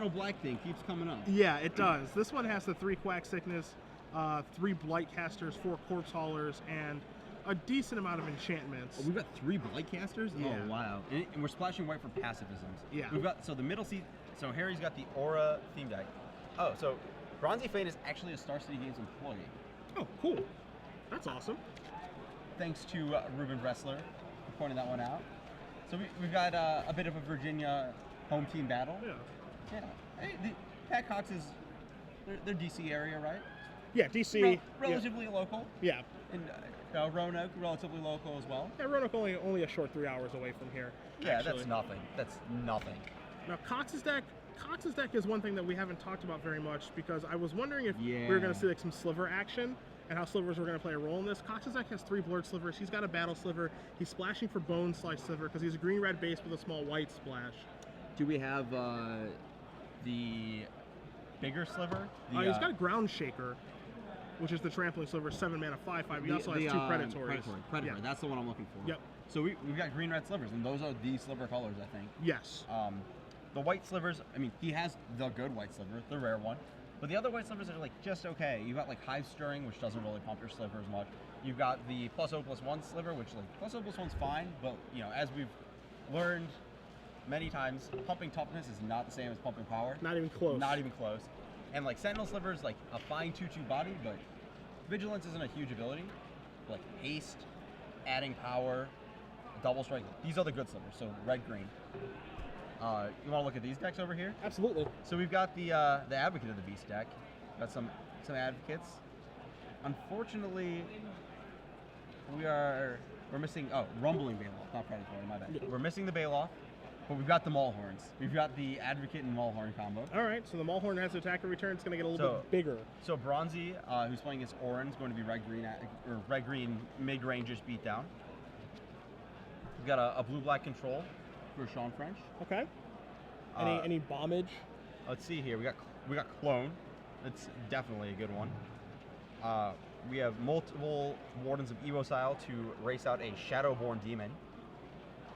mono black thing keeps coming up. Yeah, it does. This one has the 3 Quack Sickness, 3 Blight Casters, 4 Corpse Haulers, and a decent amount of enchantments. Oh, we've got 3 Blight Casters? Yeah. Oh, wow. And we're splashing white for pacifisms. Yeah. We've got, so the middle seat, so Harry's got the Aura theme deck. Oh, so Bronzy Fain is actually a Star City Games employee. Oh, cool. That's awesome. Thanks to Ruben Bressler for pointing that one out. So we've got a bit of a Virginia home team battle. Yeah. Yeah. Hey, the Pat Cox is, they're DC area, right? Yeah, DC. Relatively local. Yeah. And Roanoke, relatively local as well. Yeah, Roanoke only a short 3 hours away from here. Yeah, actually. that's nothing. That's nothing. Now, Cox's deck is one thing that we haven't talked about very much because I was wondering if we were going to see like some sliver action and how slivers were going to play a role in this. Cox's deck has 3 blurred slivers. He's got a battle sliver. He's splashing for bone/sliver because he's a green-red base with a small white splash. Do we have the bigger sliver? He's got a ground shaker, which is the trampling sliver, 7 mana, 5/5. He also has 2 predatories. Predator. Yeah. That's the one I'm looking for. Yep. So we've got green-red slivers, and those are the sliver colors, I think. Yes. The white slivers, I mean, he has the good white sliver, the rare one. But the other white slivers are like just okay. You've got like Hive Stirring, which doesn't really pump your sliver as much. You've got the +0/+1 sliver, which like +0/+1's fine, but you know, as we've learned many times, pumping toughness is not the same as pumping power. Not even close. Not even close. And like Sentinel sliver is like a fine 2/2 body, but Vigilance isn't a huge ability. Like haste, adding power, double strike. These are the good slivers. So red, green. You want to look at these decks over here? Absolutely. So we've got the Advocate of the Beast deck. Got some advocates. Unfortunately, we're missing Rumbling Baloth, not Predatory, my bad. We're missing the Baloth, but we've got the Maulhorns. We've got the Advocate and Maulhorn combo. All right, so the Maulhorn has attacker return. It's going to get a little bit bigger. So Bronzy, who's playing against Orin, is going to be red-green mid-range-ish beatdown. We've got a blue-black control for Sean French. Okay. Any bombage? Let's see here. We got Clone. That's definitely a good one. We have multiple Wardens of Evocile to race out a Shadowborn Demon.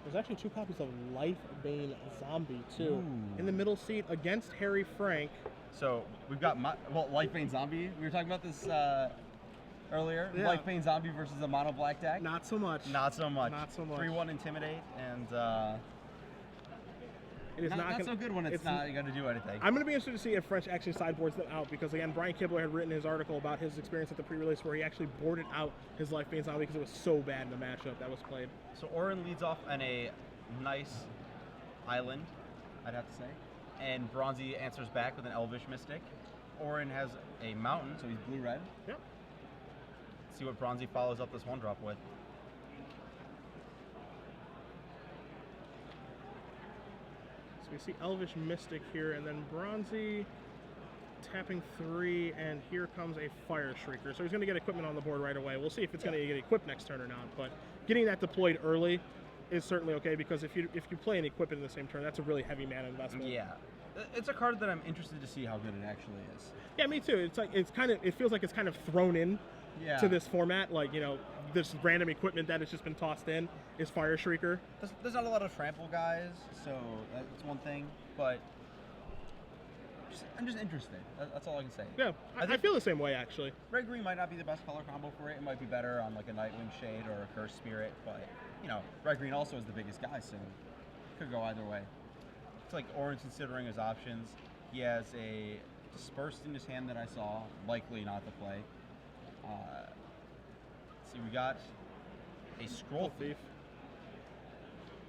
There's actually 2 copies of Lifebane Zombie too Ooh. in the middle seat against Harry Frank. So we've got Lifebane Zombie. We were talking about this earlier. Yeah. Lifebane Zombie versus a mono black deck. Not so much. Not so much. Not so much. 3/1 Intimidate and. It is not so good when it's not going to do anything. I'm going to be interested to see if French actually sideboards them out because, again, Brian Kibler had written his article about his experience at the pre-release where he actually boarded out his Lifebane Zombie because it was so bad in the matchup that was played. So Orin leads off on a nice island, I'd have to say, and Bronzy answers back with an Elvish Mystic. Orin has a mountain, so he's blue-red. Yep. Let's see what Bronzy follows up this 1-drop with. So we see Elvish Mystic here, and then Bronzy tapping 3, and here comes a Fire Shrieker. So he's going to get equipment on the board right away. We'll see if it's going to get equipped next turn or not, but getting that deployed early is certainly okay because if you play and equip it in the same turn, that's a really heavy mana investment. Yeah. It's a card that I'm interested to see how good it actually is. Yeah, me too. It feels like it's kind of thrown in to this format, like, you know, this random equipment that has just been tossed in is Fire Shrieker. There's not a lot of trample guys, so that's one thing, but I'm just interested. That's all I can say. Yeah, I feel the same way, actually. Red-green might not be the best color combo for it. It might be better on like a Nightwing Shade or a Cursed Spirit, but, you know, red-green also is the biggest guy, so it could go either way. It's like Orange considering his options. He has a Dispersed in his hand that I saw, likely not to play. Let's see, we got a Scroll Thief.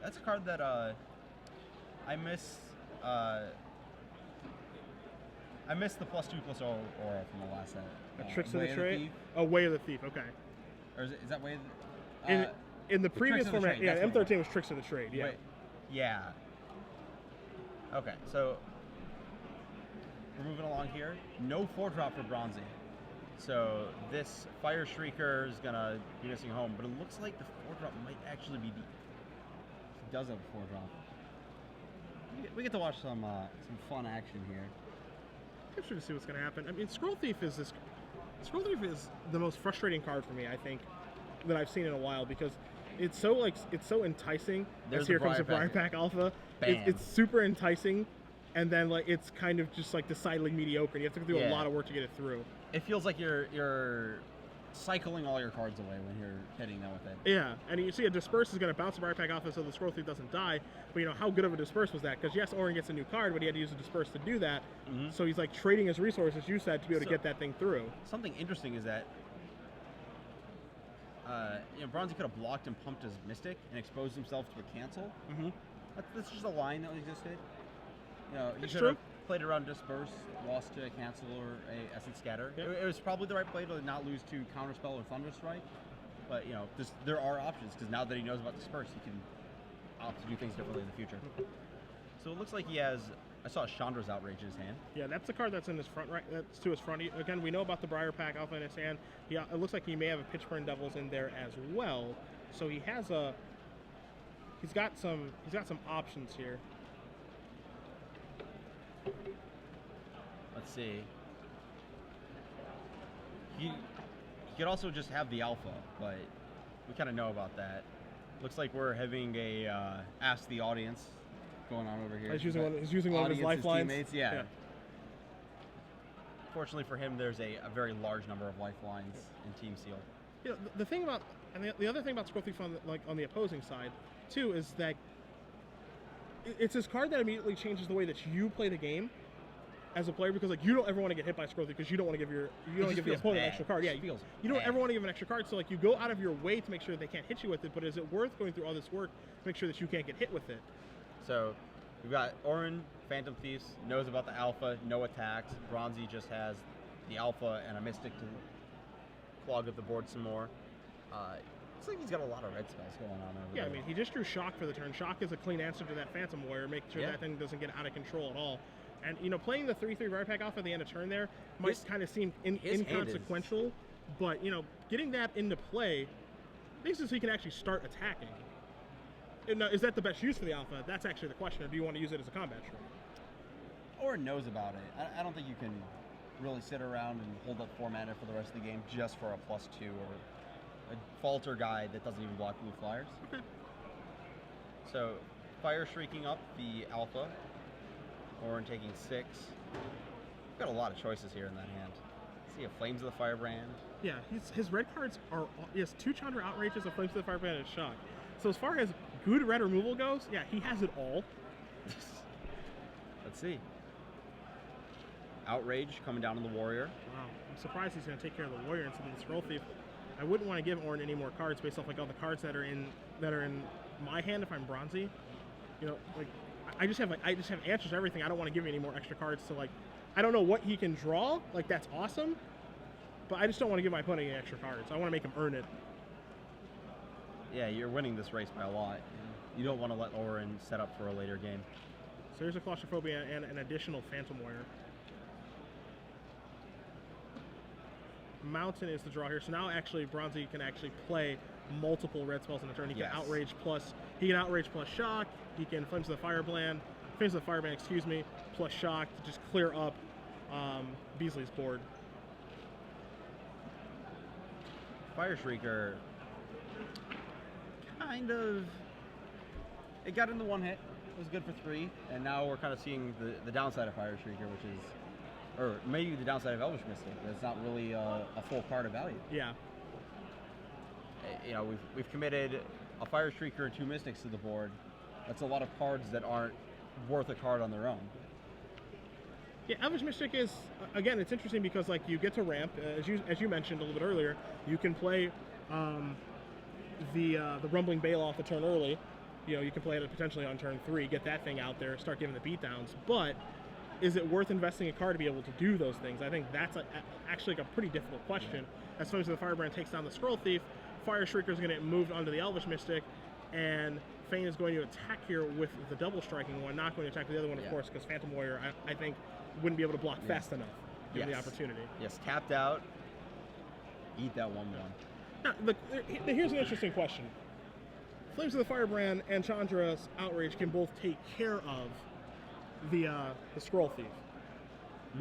That's a card that I miss. I missed the +2/+0 aura from the last set. Tricks of the Trade? Way of the Thief, okay. Or is that Way of the... in the previous format, yeah, M13 was Tricks of the Trade, yeah. Wait, yeah. Okay, so we're moving along here. No 4-drop for Bronzy. So this Fire Shrieker is gonna be missing home, but it looks like the 4-drop might actually be deep. He does have a 4-drop. We get to watch some fun action here. I'm interested to see what's gonna happen. I mean, Scroll Thief is the most frustrating card for me, I think, that I've seen in a while because it's so enticing. Here comes a Briar Pack Alpha. It's super enticing and then like it's kind of just like decidedly mediocre. And you have to do a Yeah. lot of work to get it through. It feels like you're cycling all your cards away when you're hitting them with it. Yeah, and you see a disperse is going to bounce the Briar Pack off it so the scroll thief doesn't die. But you know, how good of a disperse was that? Because yes, Orin gets a new card, but he had to use a disperse to do that. So he's like trading his resources, you said, to be able to get that thing through. Something interesting is that Bronzy could have blocked and pumped his Mystic and exposed himself to a cancel. That's just a line that existed. You know, he It's could true. have played around Disperse, lost to a cancel or a Essence Scatter. Yep. It was probably the right play to not lose to Counterspell or Thunderstrike. But, you know, there are options, because now that he knows about Disperse, he can opt to do things differently in the future. So it looks like he has... I saw Chandra's Outrage in his hand. Yeah, that's the card that's in his front, right? That's to his front. Again, we know about the Briar Pack Alpha in his hand. It looks like he may have a Pitchburn Devils in there as well. So he has he's got some options here. Let's see. He could also just have the Alpha, but we kind of know about that. Looks like we're having a Ask the Audience going on over here. He's using one of his lifelines. Teammates, yeah. Fortunately for him, there's a very large number of lifelines in Team Seal. You know, the thing about, and the other thing about Scroll Thief on the opposing side, too, is that it's this card that immediately changes the way that you play the game as a player, because like you don't ever want to get hit by Scroll Thief because you don't want to give the opponent an extra card. Yeah, you don't ever want to give an extra card, so like you go out of your way to make sure that they can't hit you with it. But is it worth going through all this work to make sure that you can't get hit with it? So we've got Orin, Phantom Thieves, knows about the Alpha, no attacks. Bronzy just has the Alpha and a Mystic to clog up the board some more. Looks like he's got a lot of red spells going on over there. Yeah, I mean, he just drew Shock for the turn. Shock is a clean answer to that Phantom Warrior, making sure that thing doesn't get out of control at all. And, you know, playing the 3/3 Briar Pack off at the end of turn there might kind of seem inconsequential, but, you know, getting that into play makes it so he can actually start attacking. Now, is that the best use for the Alpha? That's actually the question, or do you want to use it as a combat string? Or knows about it. I don't think you can really sit around and hold up 4 mana for the rest of the game just for a +2 or a Falter guy that doesn't even block blue flyers. Okay. So, Fire Shrieking up the Alpha. Orin taking 6. We've got a lot of choices here in that hand. See a Flames of the Firebrand. Yeah, his red cards are, he has 2 Chandra Outrages, a Flames of the Firebrand, and a Shock. So as far as good red removal goes, yeah, he has it all. Let's see. Outrage coming down on the Warrior. Wow, I'm surprised he's going to take care of the Warrior instead of the Scroll Thief. I wouldn't want to give Orin any more cards based off like all the cards that are in my hand if I'm Bronzy. You know, like I just have answers to everything. I don't want to give you any more extra cards to like. I don't know what he can draw. Like that's awesome, but I just don't want to give my opponent any extra cards. I want to make him earn it. Yeah, you're winning this race by a lot. You don't want to let Orin set up for a later game. So here's a Claustrophobia and an additional Phantom Warrior. Mountain is the draw here. So now actually Bronzy can actually play multiple red spells in a turn. He can outrage plus Shock. He can Flames of the Firebrand, plus Shock to just clear up Beasley's board. Fire Shrieker, kind of, it got into 1 hit. It was good for 3, and now we're kind of seeing the downside of Fire Shrieker, which is, or maybe the downside of Elvish Mystic. It's not really a full card of value. Yeah. You know, we've committed a Fire Shrieker and 2 Mystics to the board. That's a lot of cards that aren't worth a card on their own. Yeah, Elvish Mystic is, again, it's interesting because like you get to ramp, as you mentioned a little bit earlier, you can play the Rumbling Bale off the turn early. You know, you can play it potentially on turn 3, get that thing out there, start giving the beatdowns. But is it worth investing a card to be able to do those things? I think that's actually like a pretty difficult question. As soon as the Firebrand takes down the Scroll Thief, Fire Shrieker is going to get moved onto the Elvish Mystic, and Fain is going to attack here with the double striking one, not going to attack the other one, of course, because Phantom Warrior, I think, wouldn't be able to block fast enough given the opportunity. Yes, tapped out. Eat that 1/1. Now, look, here's an interesting question. Flames of the Firebrand and Chandra's Outrage can both take care of the Scroll Thief.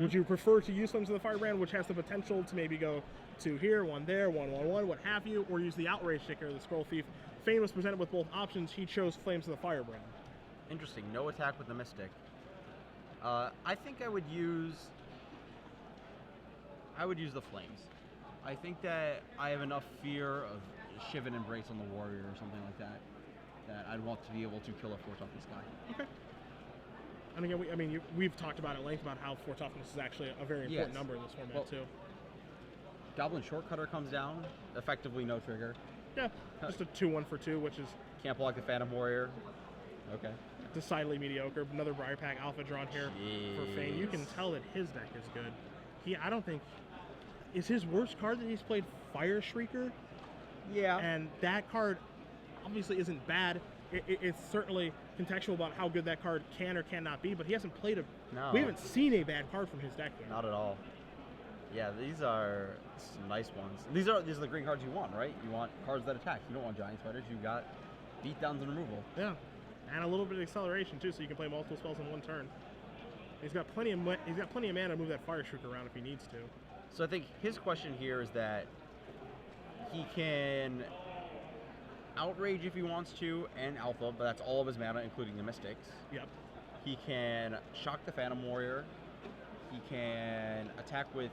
Would you prefer to use Flames of the Firebrand, which has the potential to maybe go 2 here, 1 there, 1/1, what have you, or use the Outrage to take care of the Scroll Thief? Fain was presented with both options. He chose Flames of the Firebrand. Interesting. No attack with the Mystic. I think I would use the Flames. I think that I have enough fear of Shiv and Embrace on the Warrior or something like that I'd want to be able to kill a 4 toughness guy. Okay. And again, we've talked about at length about how 4 toughness is actually a very important number in this format too. Goblin Shortcutter comes down, effectively no trigger. Yeah, just a 2-1 for 2, which is... Can't block the Phantom Warrior. Okay. Decidedly mediocre. Another Briar Pack Alpha drawn here for Fain. You can tell that his deck is good. I don't think... Is his worst card that he's played Fire Shrieker? Yeah. And that card obviously isn't bad. It's certainly contextual about how good that card can or cannot be, but he hasn't played a... No. We haven't seen a bad card from his deck yet. Not at all. Yeah, these are some nice ones. These are the green cards you want, right? You want cards that attack. You don't want giant spiders. You got beatdowns and removal. Yeah, and a little bit of acceleration too, so you can play multiple spells in one turn. He's got plenty of mana to move that Fire Shrieker around if he needs to. So I think his question here is that he can outrage if he wants to and alpha, but that's all of his mana, including the Mystics. Yep. He can shock the Phantom Warrior. He can attack with...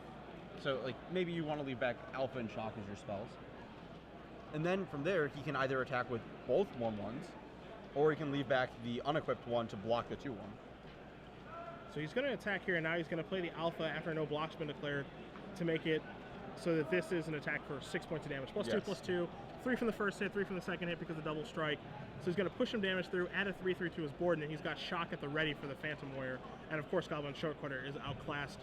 So, like, maybe you want to leave back Alpha and Shock as your spells. And then from there, he can either attack with both 1/1s, or he can leave back the unequipped one to block the 2/1. So he's going to attack here, and now he's going to play the Alpha after no block's been declared to make it so that this is an attack for 6 points of damage. Plus 2, plus 2. 3 from the first hit, 3 from the second hit because of double strike. So he's going to push him damage through, add a 3/3 to his board, and then he's got Shock at the ready for the Phantom Warrior. And of course, Goblin Shortcutter is outclassed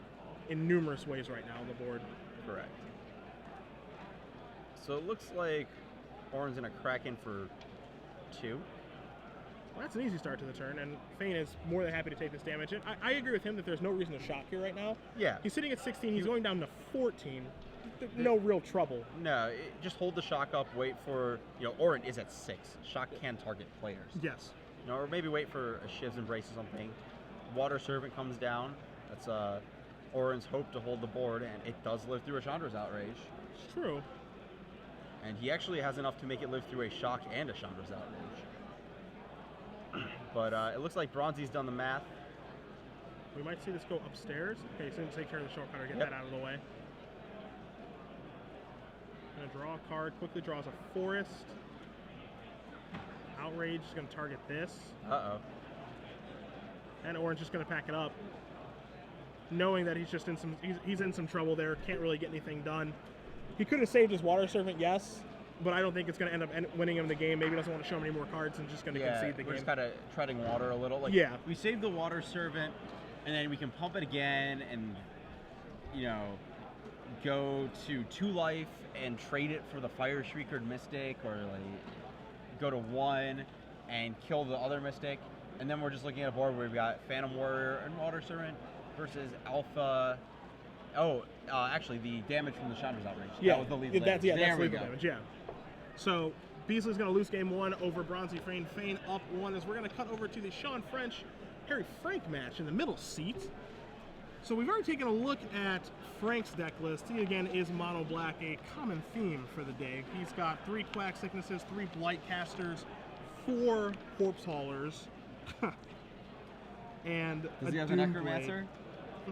in numerous ways right now on the board. Correct. So it looks like Orin's going to crack in for 2. Well, that's an easy start to the turn, and Fain is more than happy to take this damage. And I agree with him that there's no reason to shock here right now. Yeah. He's sitting at 16, he's going down to 14. No real trouble. No, just hold the shock up, wait for, Orin is at 6. Shock can target players. Yes. Or maybe wait for a Shiv's Embrace or something. Water Servant comes down. That's Orin's hope to hold the board, and it does live through a Chandra's Outrage. It's true. And he actually has enough to make it live through a Shock and a Chandra's Outrage. But it looks like Bronzy's done the math. We might see this go upstairs. Okay, he's going to take care of the Shortcutter, get that out of the way. Going to draw a card, quickly draws a Forest. Outrage is going to target this. Uh-oh. And Orin's just going to pack it up, knowing that he's just in some trouble there. Can't really get anything done. He could have saved his Water Servant, yes, but I don't think it's going to end up winning him the game. Maybe he doesn't want to show him any more cards and just going to concede the game. We're just kind of treading water a little. We saved the Water Servant, and then we can pump it again and, go to 2 life and trade it for the Fire Shrieker Mystic, or go to 1 and kill the other Mystic. And then we're just looking at a board where we've got Phantom Warrior and Water Servant versus Alpha. Actually, the damage from the Chandra's Outrage. Yeah, that was the lethal damage. That's lethal damage, yeah. So, Beasley's going to lose game 1 over Bronzy Fain. Fain up 1 as we're going to cut over to the Sean French, Harry Frank match in the middle seat. So we've already taken a look at Frank's deck list. He, again, is mono black, a common theme for the day. He's got 3 Quack Sicknesses, 3 Blight Casters, 4 Corpse Haulers, and does he have the Necromancer?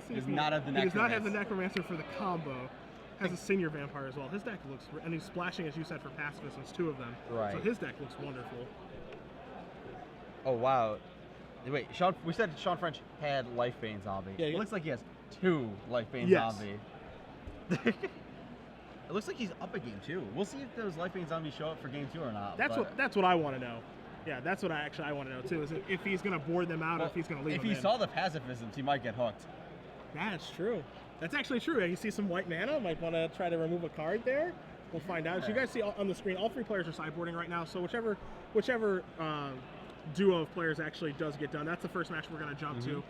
He does not have the Necromancer. He does not have the Necromancer for the combo. Has a Senior Vampire as well. His deck looks, and he's splashing, as you said, for pacifist. There's 2 of them. Right. So his deck looks wonderful. Oh, wow. Wait, we said Sean French had Lifebane Zombie. Yeah, it looks like he has 2 Lifebane Zombie. It looks like he's up a game 2. We'll see if those Lifebane Zombies show up for game 2 or not. That's what I want to know. Yeah, that's what I want to know too. Is if he's going to board them out or if he's going to leave them in. If he saw the pacifisms, he might get hooked. That's true. That's actually true. You see some white mana, might want to try to remove a card there. We'll find out. As you guys see on the screen, all 3 players are sideboarding right now. So whichever duo of players actually does get done, that's the first match we're going to jump to.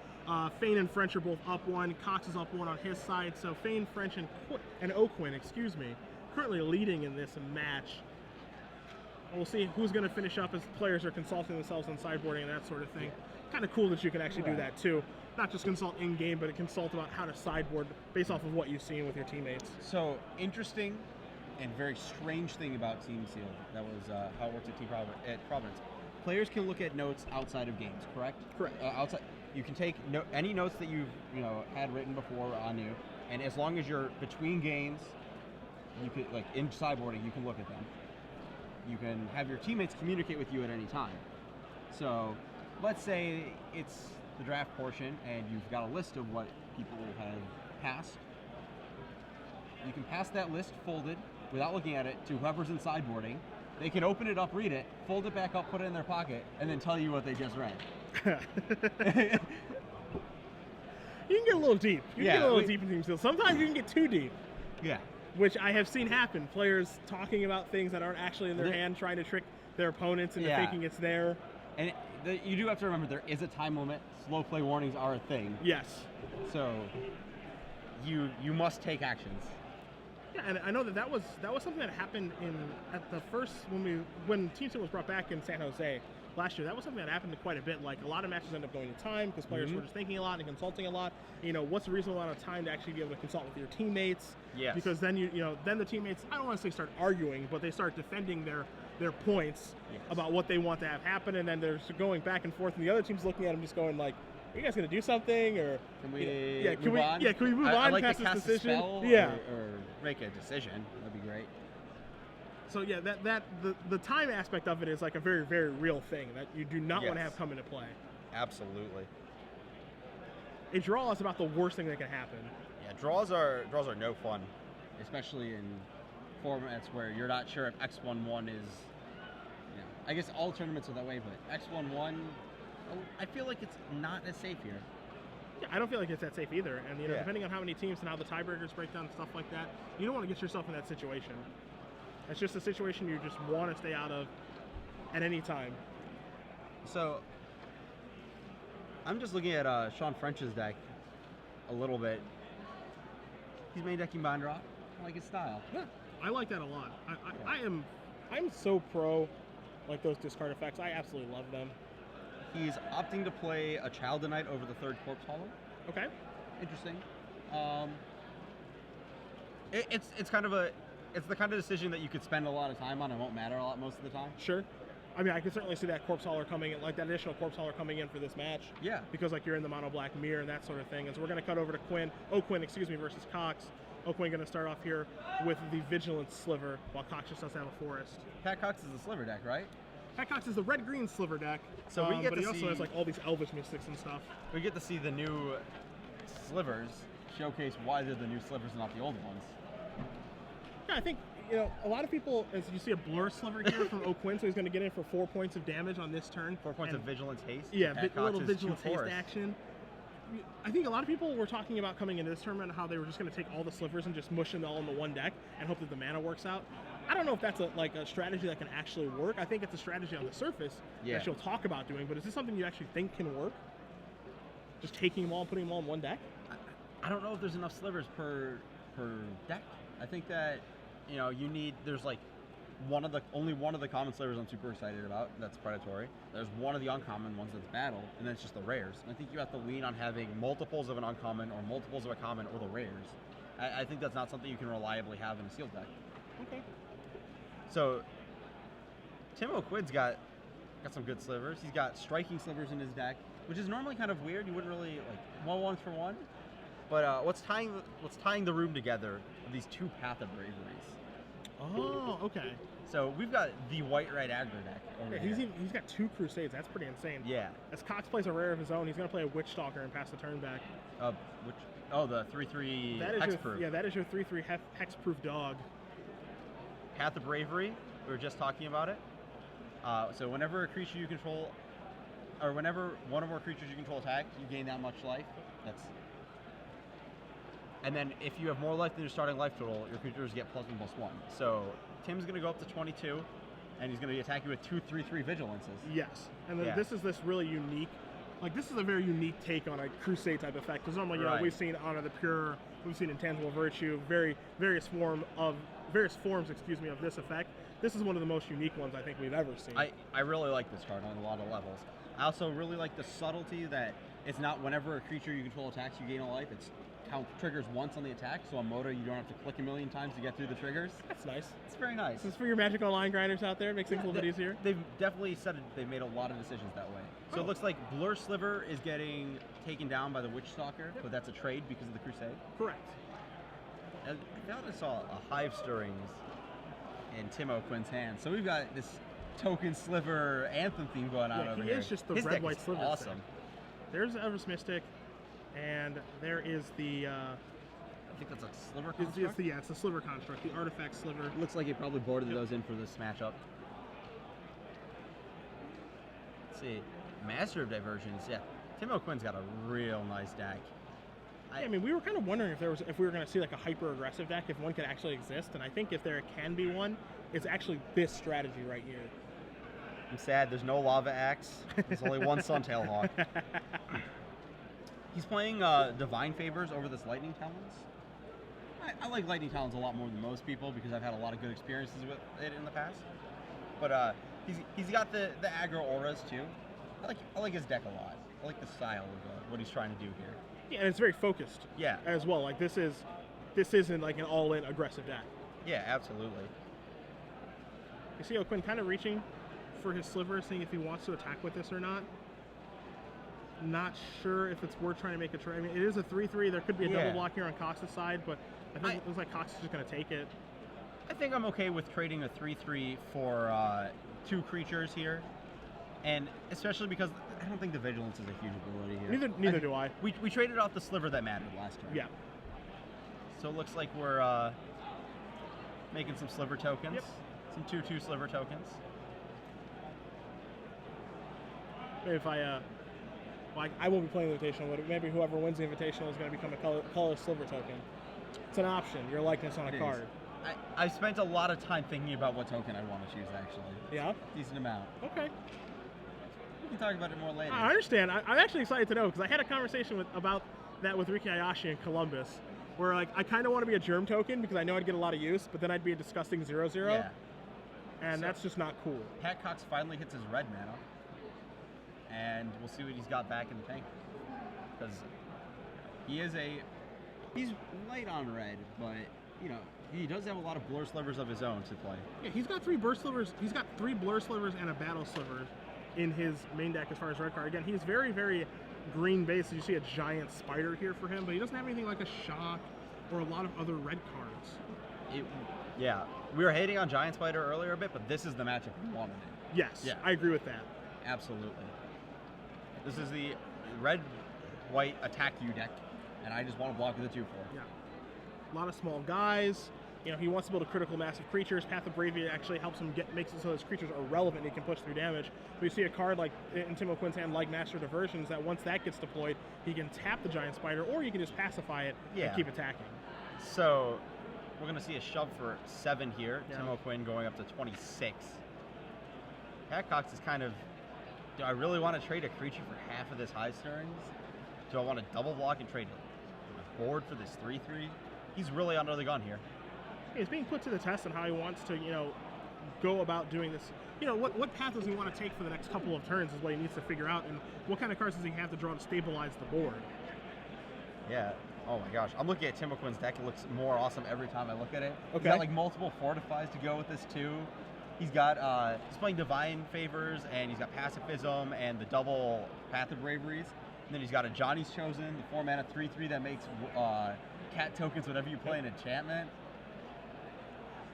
Fain and French are both up 1. Cox is up 1 on his side. So Fain, French, and O'Quinn, currently leading in this match. We'll see who's going to finish up as players are consulting themselves on sideboarding and that sort of thing. Kind of cool that you can actually do that too. Not just consult in-game, but consult about how to sideboard based off of what you've seen with your teammates. So, interesting and very strange thing about Team Seal. That was how it works at Providence. Players can look at notes outside of games, correct? Correct. You can take any notes that you've had written before on you, and as long as you're between games, you could in sideboarding, you can look at them. You can have your teammates communicate with you at any time. So, let's say it's the draft portion, and you've got a list of what people have passed. You can pass that list folded without looking at it to whoever's in sideboarding. They can open it up, read it, fold it back up, put it in their pocket, and then tell you what they just read. You can get a little deep. You can get a little deep in Team Steel. Sometimes you can get too deep. Yeah. Which I have seen happen. Players talking about things that aren't actually in their hand, trying to trick their opponents into thinking it's there. And you do have to remember there is a time limit. Slow play warnings are a thing. Yes. So you must take actions. Yeah, and I know that was something that happened at the first when Team Steel was brought back in San Jose last year. That was something that happened quite a bit. Like a lot of matches end up going to time because players were just thinking a lot and consulting a lot. What's a reasonable amount of time to actually be able to consult with your teammates? Yes. Because then then the teammates, I don't want to say start arguing, but they start defending their points about what they want to have happen, and then they're going back and forth, and the other team's looking at them just going like, "Are you guys going to do something?" Or can we move on? Yeah, can we move on? I like past to this cast decision? a spell or make a decision. That'd be great. So yeah, the time aspect of it is like a very, very real thing that you do not want to have come into play. Absolutely. A draw is about the worst thing that can happen. Yeah, draws are no fun, especially in formats where you're not sure if X11 is. I guess all tournaments are that way, but X11, I feel like it's not as safe here. Yeah, I don't feel like it's that safe either. And depending on how many teams and how the tiebreakers break down and stuff like that, you don't want to get yourself in that situation. It's just a situation you just want to stay out of at any time. So, I'm just looking at Sean French's deck a little bit. He's main decking Bondrock. I like his style. Yeah, I like that a lot. I'm so pro like those discard effects. I absolutely love them. He's opting to play a Child of Night over the third Corpse Hauler. Okay. Interesting. It's kind of it's the kind of decision that you could spend a lot of time on. It won't matter a lot most of the time. Sure. I mean, I can certainly see that Corpse Hauler coming in, like that additional Corpse Hauler coming in for this match. Yeah. Because like you're in the mono black mirror and that sort of thing. And so we're going to cut over to Quinn versus Cox. O'Quinn going to start off here with the Vigilance Sliver, while Cox just does have a Forest. Pat Cox is the Sliver deck, right? Pat Cox is the red-green Sliver deck. So we get but to he also see, has like all these Elvish Mystics and stuff. We get to see the new Slivers showcase why they're the new Slivers and not the old ones. Yeah, I think a lot of people, as you see a Blur Sliver here from O'Quinn, so he's going to get in for 4 points of damage on this turn. 4 points of Vigilance Haste. Yeah, a little Vigilance Haste action. I think a lot of people were talking about coming into this tournament how they were just going to take all the Slivers and just mush them all into one deck and hope that the mana works out. I don't know if that's a strategy that can actually work. I think it's a strategy on the surface that she'll talk about doing, but is this something you actually think can work? Just taking them all and putting them all in one deck? I don't know if there's enough Slivers per deck. I think that there's like only one of the common Slivers I'm super excited about. That's Predatory. There's one of the uncommon ones that's Battle, and then it's just the rares. And I think you have to lean on having multiples of an uncommon or multiples of a common or the rares. I think that's not something you can reliably have in a sealed deck. Okay. So Tim O'Quinn's got some good Slivers. He's got striking Slivers in his deck, which is normally kind of weird. You wouldn't really like 1/1 for 1. But what's tying the room together are these 2 Path of Braveries. Oh, okay. So we've got the white-red aggro deck over here. He's got 2 Crusades. That's pretty insane. Yeah. As Cox plays a rare of his own, he's going to play a Witch Stalker and pass the turn back. The 3/3 hexproof. That is your 3/3 hexproof dog. Path of Bravery. We were just talking about it. So whenever a creature you control, or whenever one or more creatures you control attack, you gain that much life. And then if you have more life than your starting life total, your creatures get +1/+1. So Tim's going to go up to 22, and he's going to attack you with 2 3/3 Vigilances. Yes, and this is this really unique, this is a very unique take on a Crusade type effect. Because normally, we've seen Honor the Pure, we've seen Intangible Virtue, various forms of this effect. This is one of the most unique ones I think we've ever seen. I really like this card on a lot of levels. I also really like the subtlety that it's not whenever a creature you control attacks, you gain a life. It's count triggers once on the attack, so on Moto, you don't have to click a million times to get through the triggers. That's nice. It's very nice. This is for your Magic Online grinders out there. It makes things a little bit easier. They've definitely said they've made a lot of decisions that way. So it looks like Blur Sliver is getting taken down by the Witch Stalker, but that's a trade because of the Crusade. Correct. And I thought I saw a Hive Stirrings in Tim O'Quinn's hand. So we've got this token sliver anthem theme going on over he here. is just the His deck red-white is sliver. awesome. There's the Elvish Mystic, and there is the... I think that's a sliver it's construct. the sliver construct, the artifact sliver. Looks like he probably boarded those in for this matchup. Let's see. Master of Diversions, yeah. Tim O'Quinn's got a real nice deck. I mean, we were kind of wondering if we were going to see like a hyper aggressive deck, if one could actually exist, and I think if there can be one, it's actually this strategy right here. I'm sad there's no Lava Axe. There's only one Suntail Hawk. He's playing Divine Favors over this Lightning Talons. I like Lightning Talons a lot more than most people because I've had a lot of good experiences with it in the past. But he's got the aggro auras too. I like his deck a lot. I like the style of what he's trying to do here. Yeah, and it's very focused. Yeah. As well. Like this isn't like an all-in aggressive deck. Yeah, absolutely. You see O'Quinn kind of reaching for his sliver, seeing if he wants to attack with this or not. Not sure if it's worth trying to make a trade. I mean, it is a 3/3. There could be a double block here on Cox's side, but I think it looks like Cox is just going to take it. I think I'm okay with trading a 3/3 for 2 creatures here, and especially because I don't think the Vigilance is a huge ability here. Neither do I. We traded off the sliver that mattered last turn. Yeah. So it looks like we're making some sliver tokens. Yep. Some 2/2 sliver tokens. Maybe if I won't be playing the Invitational, but maybe whoever wins the Invitational is going to become a color sliver token. It's an option, your likeness on a card. I've spent a lot of time thinking about what token I want to choose, actually. Yeah? Decent amount. Okay. We can talk about it more later. I understand. I'm actually excited to know, because I had a conversation about that with Riki Ayashi in Columbus, where like I kind of want to be a germ token because I know I'd get a lot of use, but then I'd be a disgusting 0/0. Yeah. And that's just not cool. Pat Cox finally hits his red mana. And we'll see what he's got back in the tank. Because he's light on red, but you know, he does have a lot of blur slivers of his own to play. Yeah, he's got 3 burst slivers. He's got 3 blur slivers and a battle sliver in his main deck as far as red card. Again, he's very, very green based. You see a giant spider here for him, but he doesn't have anything like a shock or a lot of other red cards. Yeah, we were hating on Giant Spider earlier a bit, but this is the matchup we wanted it. Yes, yeah. I agree with that. Absolutely. This is the red-white attack you deck, and I just want to block with a 2/4. Yeah. A lot of small guys. You know, he wants to build a critical mass of creatures. Path of Bravery actually helps him makes it so his creatures are relevant and he can push through damage. But you see a card like in Tim O'Quinn's hand, like Master Diversions, that once that gets deployed, he can tap the Giant Spider, or you can just pacify it and keep attacking. So we're going to see a shove for 7 here. Yeah. Tim O'Quinn going up to 26. Pat Cox is kind of, do I really want to trade a creature for half of this Hive Stirrings? Do I want to double block and trade a board for this 3/3? He's really under the gun here. He's being put to the test on how he wants to, you know, go about doing this. You know, what path does he want to take for the next couple of turns is what he needs to figure out, and what kind of cards does he have to draw to stabilize the board. Yeah. Oh my gosh. I'm looking at Tim O'Quinn's deck. It looks more awesome every time I look at it. Okay. He's got like multiple Fortifies to go with this too. He's got, he's playing Divine Favors, and he's got Pacifism and the double Path of Braveries. And then he's got a Johnny's Chosen, the 4 mana 3/3 that makes cat tokens whenever you play an enchantment.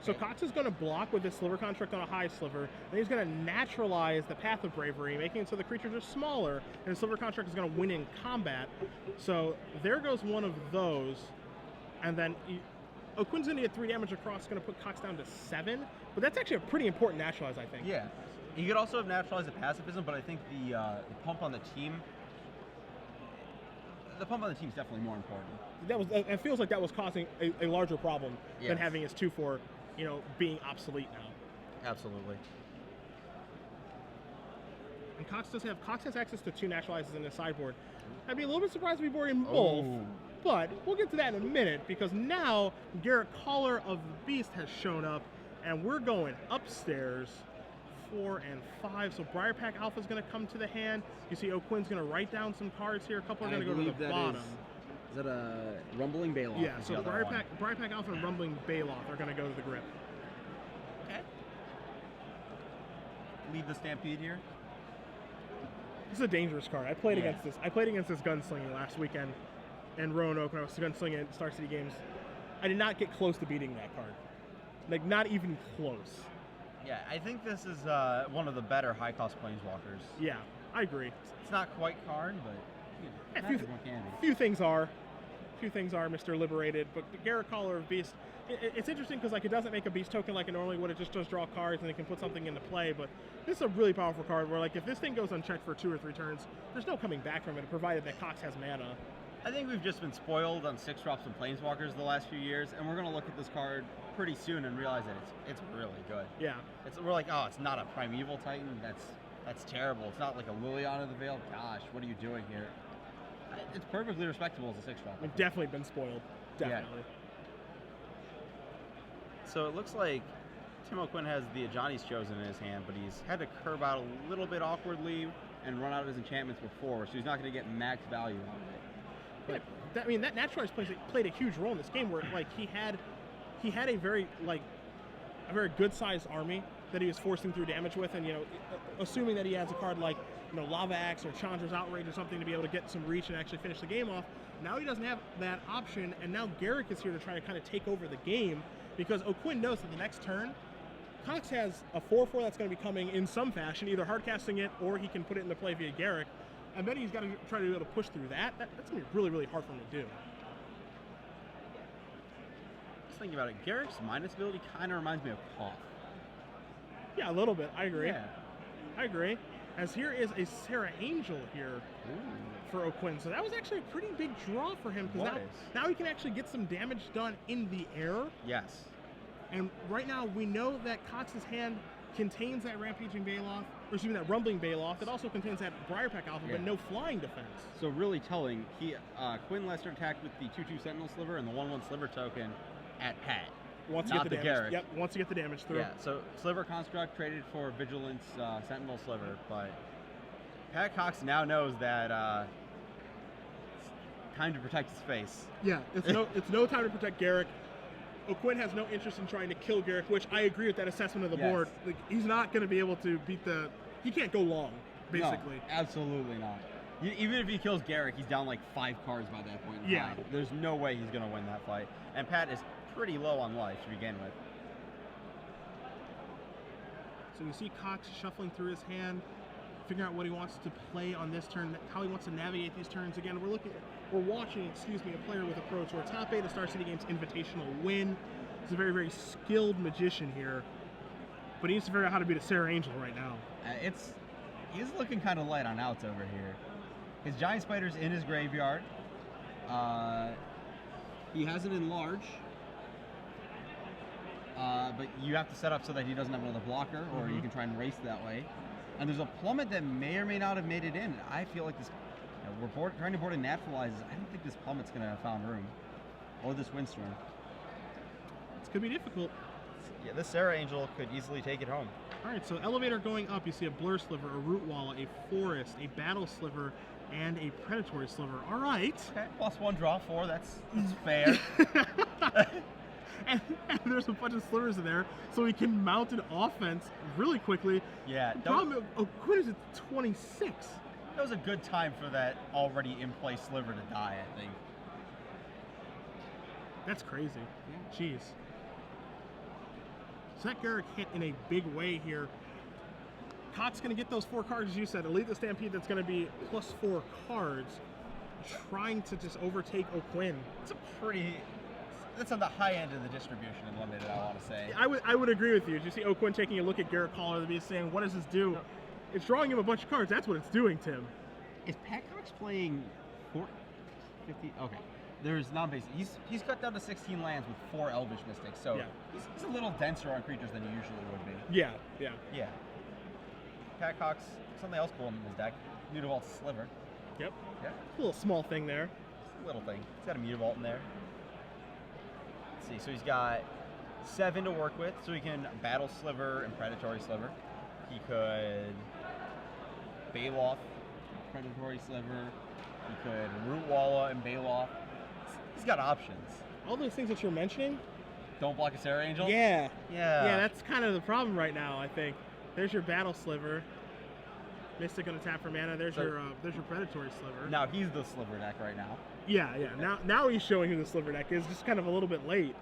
So Cox is going to block with this sliver construct on a high sliver, and he's going to naturalize the Path of Bravery, making it so the creatures are smaller, and the sliver construct is going to win in combat. So there goes one of those, and then O'Quinn's going to get 3 damage across, going to put Cox down to 7, but that's actually a pretty important naturalize, I think. Yeah. You could also have naturalized the pacifism, but I think the pump on the team, is definitely more important. It feels like that was causing a larger problem than having his 2/4, you know, being obsolete now. Absolutely. And Cox has access to 2 naturalizes in his sideboard. I'd be a little bit surprised if we board him both, but we'll get to that in a minute, because now Garrett Caller of the Beast has shown up, and we're going upstairs 4, and 5. So Briar Pack Alpha is going to come to the hand. You see O'Quinn's going to write down some cards here. A couple are going to go to the bottom. Is that a Rumbling Bailoff? Yeah, so Briar Pack Alpha and Rumbling Bailoff are going to go to the grip. Okay. Lead the Stampede here. This is a dangerous card. I played against this. I played against this Gunslinging last weekend in Roanoke when I was gunslinging at Star City Games. I did not get close to beating that card. Like, not even close. Yeah, I think this is one of the better high-cost planeswalkers. Yeah, I agree. It's not quite Karn, but Yeah, few things are, Mr. Liberated. But the Garrett Caller of Beast, it's interesting because like it doesn't make a Beast token like it normally would. It just does draw cards and it can put something into play. But this is a really powerful card where like if this thing goes unchecked for 2 or 3 turns, there's no coming back from it, provided that Cox has mana. I think we've just been spoiled on 6-drops and planeswalkers the last few years, and we're gonna look at this card pretty soon and realize that it's really good. Yeah. We're like, oh, it's not a Primeval Titan. That's terrible. It's not like a Liliana of the Veil. Gosh, what are you doing here? It's perfectly respectable as a 6-drop. We've definitely been spoiled. Definitely. Yeah. So it looks like Tim O'Quinn has the Ajani's Chosen in his hand, but he's had to curve out a little bit awkwardly and run out of his enchantments before, so he's not going to get max value out of it. But that Naturalized played a huge role in this game where like he had a very good sized army that he was forcing through damage with, and assuming that he has a card like Lava Axe or Chandra's Outrage or something to be able to get some reach and actually finish the game off. Now he doesn't have that option, and now Garrick is here to try to kind of take over the game because O'Quinn knows that the next turn Cox has a 4/4 that's going to be coming in some fashion, either hard casting it or he can put it into play via Garrick. And then he's got to try to be able to push through that. That's going to be really, really hard for him to do. Just thinking about it, Garrick's minus ability kind of reminds me of Koth. Yeah, a little bit. I agree. Yeah. I agree. As here is a Sarah Angel here for O'Quinn. So that was actually a pretty big draw for him because now he can actually get some damage done in the air. Yes. And right now we know that Cox's hand contains that Rampaging Bailoff, or excuse me, that Rumbling Bailoff. It also contains that Briar Pack Alpha, but no flying defense. So really telling, Quinn Lester attacked with the 2/2 Sentinel Sliver and the 1/1 Sliver token at Pat. Wants to get the damage. Garrick. Yep, wants to get the damage through. Yeah, so Sliver Construct traded for Vigilance Sentinel Sliver, but Pat Cox now knows that it's time to protect his face. Yeah, it's no time to protect Garrick. O'Quinn has no interest in trying to kill Garrick, which I agree with that assessment of the board. Like, he's not going to be able to beat he can't go long, basically. No, absolutely not. Even if he kills Garrick, he's down like 5 cards by that point in time. There's no way he's going to win that fight. And Pat is pretty low on life to begin with. So you see Cox shuffling through his hand, figuring out what he wants to play on this turn, how he wants to navigate these turns. Again, we're watching, a player with approach where top 8 of Star City Games Invitational win. He's a very, very skilled magician here, but he needs to figure out how to beat a Sarah Angel right now. He's looking kind of light on outs over here. His Giant Spider's in his graveyard. He has an Enlarge, but you have to set up so that he doesn't have another blocker, or you can try and race that way. And there's a Plummet that may or may not have made it in. I feel like this. We're trying to board a Naturalizes. I don't think this Plummet's going to have found room. Or this Windstorm. It's going to be difficult. Yeah, this Sarah Angel could easily take it home. Alright, so Elevator going up, you see a Blur Sliver, a Root Wall, a Forest, a Battle Sliver, and a Predatory Sliver. Alright. Okay, +1 draw 4, that's fair. and there's a bunch of slivers in there, so he can mount an offense really quickly. Yeah. The problem, O'Quinn is at 26. That was a good time for that already in play sliver to die, I think. That's crazy. Yeah. Jeez. So that Garrick hit in a big way here. Cox going to get those 4 cards, as you said. Elite the Stampede, that's going to be +4 cards. Trying to just overtake O'Quinn. That's on the high end of the distribution in Limited, I want to say. I would agree with you. As you see O'Quinn taking a look at Garrett Caller, to be saying, what does this do? No. It's drawing him a bunch of cards. That's what it's doing, Tim. Is Pat Cox playing 50? Okay. There's non-basic. He's cut down to 16 lands with 4 Elvish Mystics, so he's a little denser on creatures than he usually would be. Yeah. Pat Cox, something else cool in his deck. Mutavault Sliver. Yep. Yeah. A little small thing there. Just a little thing. He's got a Mutavault in there. Let's see. So he's got 7 to work with, so he can Battle Sliver and Predatory Sliver. He could Bailoff, Predatory Sliver. He could Root Walla and Bailoff. He's got options. All those things that you're mentioning. Don't block a Sarah Angel? Yeah. Yeah. Yeah, that's kind of the problem right now, I think. There's your Battle Sliver. Mystic gonna tap for mana. There's your Predatory Sliver. Now he's the Sliver deck right now. Yeah. Now he's showing who the Sliver deck is, just kind of a little bit late.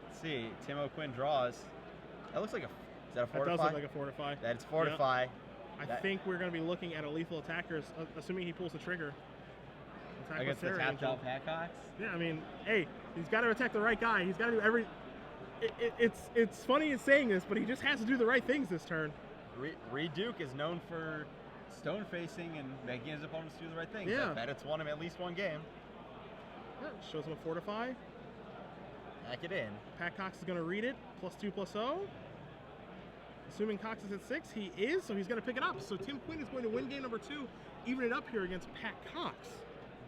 Let's see. Tim O'Quinn draws. That looks like is that a That Fortify? does look like a Fortify. That's Fortify. I think we're gonna be looking at a lethal attacker, assuming he pulls the trigger. Attack Against with the Sarah tapped Angel. out Packox? Yeah, I mean, hey, he's got to attack the right guy. He's got to do every. It's funny in saying this, but he just has to do the right things this turn. Reed Duke is known for stone facing and making his opponents do the right things. Yeah. I bet it's won him at least one game. Yeah, shows him a Fortify. Hack it in. Pat Cox is going to read it. +2/+0. Assuming Cox is at 6, he is, so he's going to pick it up. So Tim Quinn is going to win game number 2, even it up here against Pat Cox.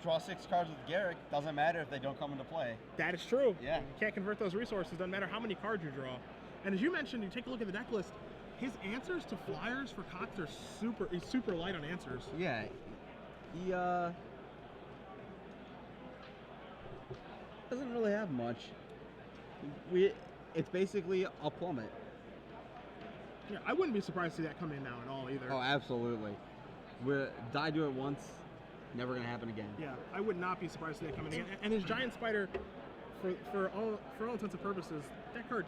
Draw 6 cards with Garrick. Doesn't matter if they don't come into play. That is true. Yeah. You can't convert those resources. Doesn't matter how many cards you draw. And as you mentioned, you take a look at the deck list. His answers to flyers for Cox are he's super light on answers. Yeah. He doesn't really have much. It's basically a plummet. Yeah, I wouldn't be surprised to see that come in now at all either. Oh, absolutely. Die do it once, never gonna happen again. Yeah, I would not be surprised to see that come in again. And his Giant Spider, for all intents and purposes, that card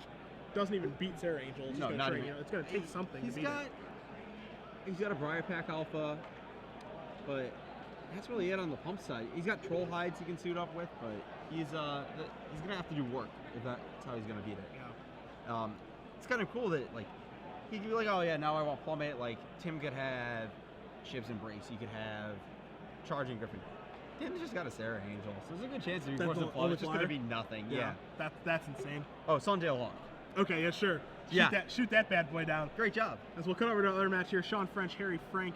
doesn't even beat Sarah Angel. It's No, just not gonna even. it's gonna take something to beat it. He's got a Briar Pack Alpha, but that's really it on the pump side. He's got Troll Hides he can suit up with, but he's gonna have to do work if that's how he's gonna beat it. Yeah. It's kind of cool that like he could be like, oh yeah, now I want Plummet. Like Tim could have Shiv's Embrace. He could have Charging Griffin. Tim's just got a Sarah Angel, so there's a good chance if he That's forces a the Plummet, it's just flyer? gonna be nothing. Yeah. That's insane. Oh, Sundale Long. Okay, yeah, sure. Shoot that bad boy down. Great job. As we'll cut over to the other match here, Sean French, Harry Frank.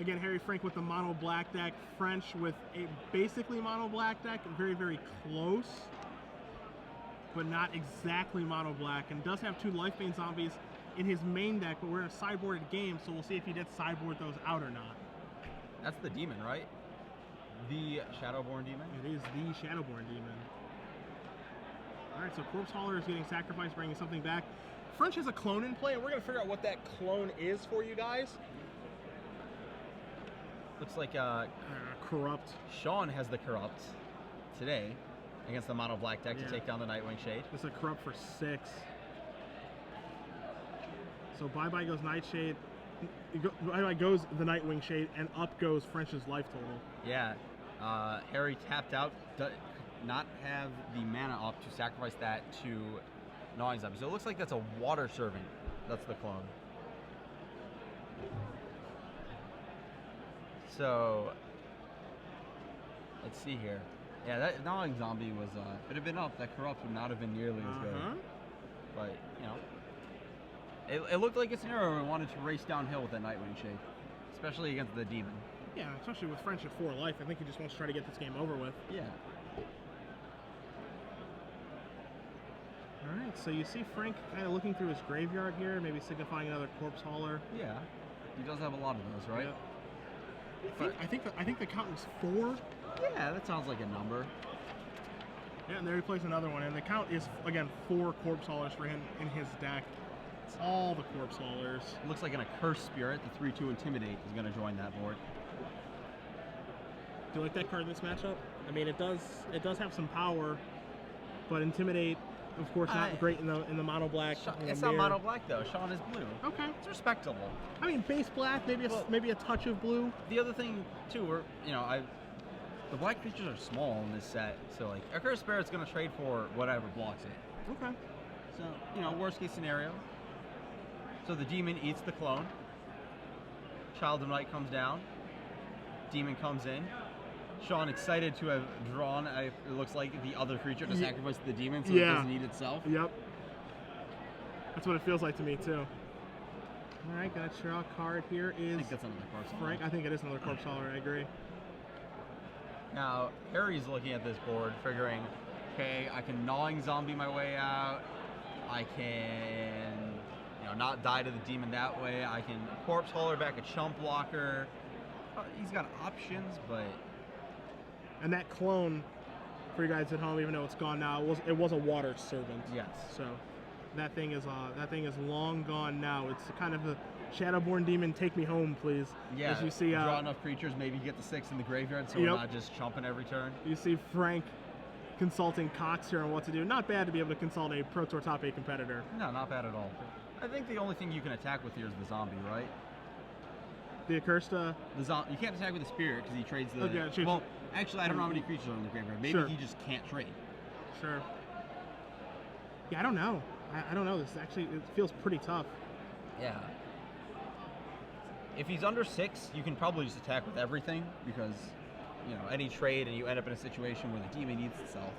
Again, Harry Frank with the mono black deck, French with a basically mono black deck, very, very close, but not exactly mono black, and does have 2 Lifebane zombies in his main deck, but we're in a sideboarded game, so we'll see if he did sideboard those out or not. That's the demon, right? The Shadowborn demon? It is the Shadowborn demon. Alright, so Corpse Hauler is getting sacrificed, bringing something back. French has a clone in play, and we're going to figure out what that clone is for you guys. Looks like Corrupt. Sean has the Corrupt today against the mono black deck to take down the Nightwing Shade. It's a Corrupt for 6. So bye-bye goes Nightshade. Bye-bye goes the Nightwing Shade, and up goes French's life total. Yeah. Harry tapped out, not have the mana up to sacrifice that to Gnawing Zombie. So it looks like that's a Water Servant. That's the clone. So let's see here. Yeah, that Gnawing Zombie was, if it had been up, that Corrupt would not have been nearly as good. But, you know, it looked like a scenario where we wanted to race downhill with that Nightwing Shade, especially against the Demon. Yeah, especially with French at 4 life. I think he just wants to try to get this game over with. Yeah. All right, so you see Frank kind of looking through his graveyard here, maybe signifying another Corpse Hauler. Yeah. He does have a lot of those, right? Yep. I think the count was 4. Yeah, that sounds like a number. Yeah, and there he plays another one, and the count is, again, 4 Corpse Haulers for him in his deck. It's all the Corpse Haulers. Looks like an Accursed Spirit, the 3/2 Intimidate, is going to join that board. Do you like that card in this matchup? I mean, it does have some power, but Intimidate, of course, not great in the mono black. It's not mono black though. Sean is blue. Okay. It's respectable. I mean, base black, maybe a touch of blue. The other thing too, the black creatures are small in this set, so like Accursed Spirit's going to trade for whatever blocks it. Okay. So worst case scenario. So the demon eats the clone. Child of Night comes down. Demon comes in. Sean excited to have drawn, it looks like, the other creature to sacrifice the demon so it doesn't eat itself. Yep. That's what it feels like to me, too. All right, gonna draw a card here is... I think that's another Corpse Hauler. Frank, I think it is another Corpse Hauler, I agree. Now, Harry's looking at this board, figuring, okay, I can Gnawing Zombie my way out. I can, not die to the demon that way. I can corpse hauler back a chump blocker. He's got options, but And that clone, for you guys at home, even though it's gone now, it was a water servant. yes. So that thing is long gone now. It's kind of a Shadowborn demon. Take me home, please. Yeah. As you see, draw enough creatures, maybe get the 6 in the graveyard, so Yep. we're not just chumping every turn. you see Frank consulting Cox here on what to do. Not bad to be able to consult a Pro Tour top 8 competitor. No, not bad at all. I think the only thing you can attack with here is the zombie, right? The Accursed. You can't attack with the spirit because he trades the. Okay, sure. Well, actually, I don't know how many creatures are in the graveyard. Maybe Sure. he just can't trade. Sure. Yeah, I don't know. I don't know. This actually it feels pretty tough. Yeah. If he's under 6, you can probably just attack with everything because, any trade and you end up in a situation where the demon eats itself.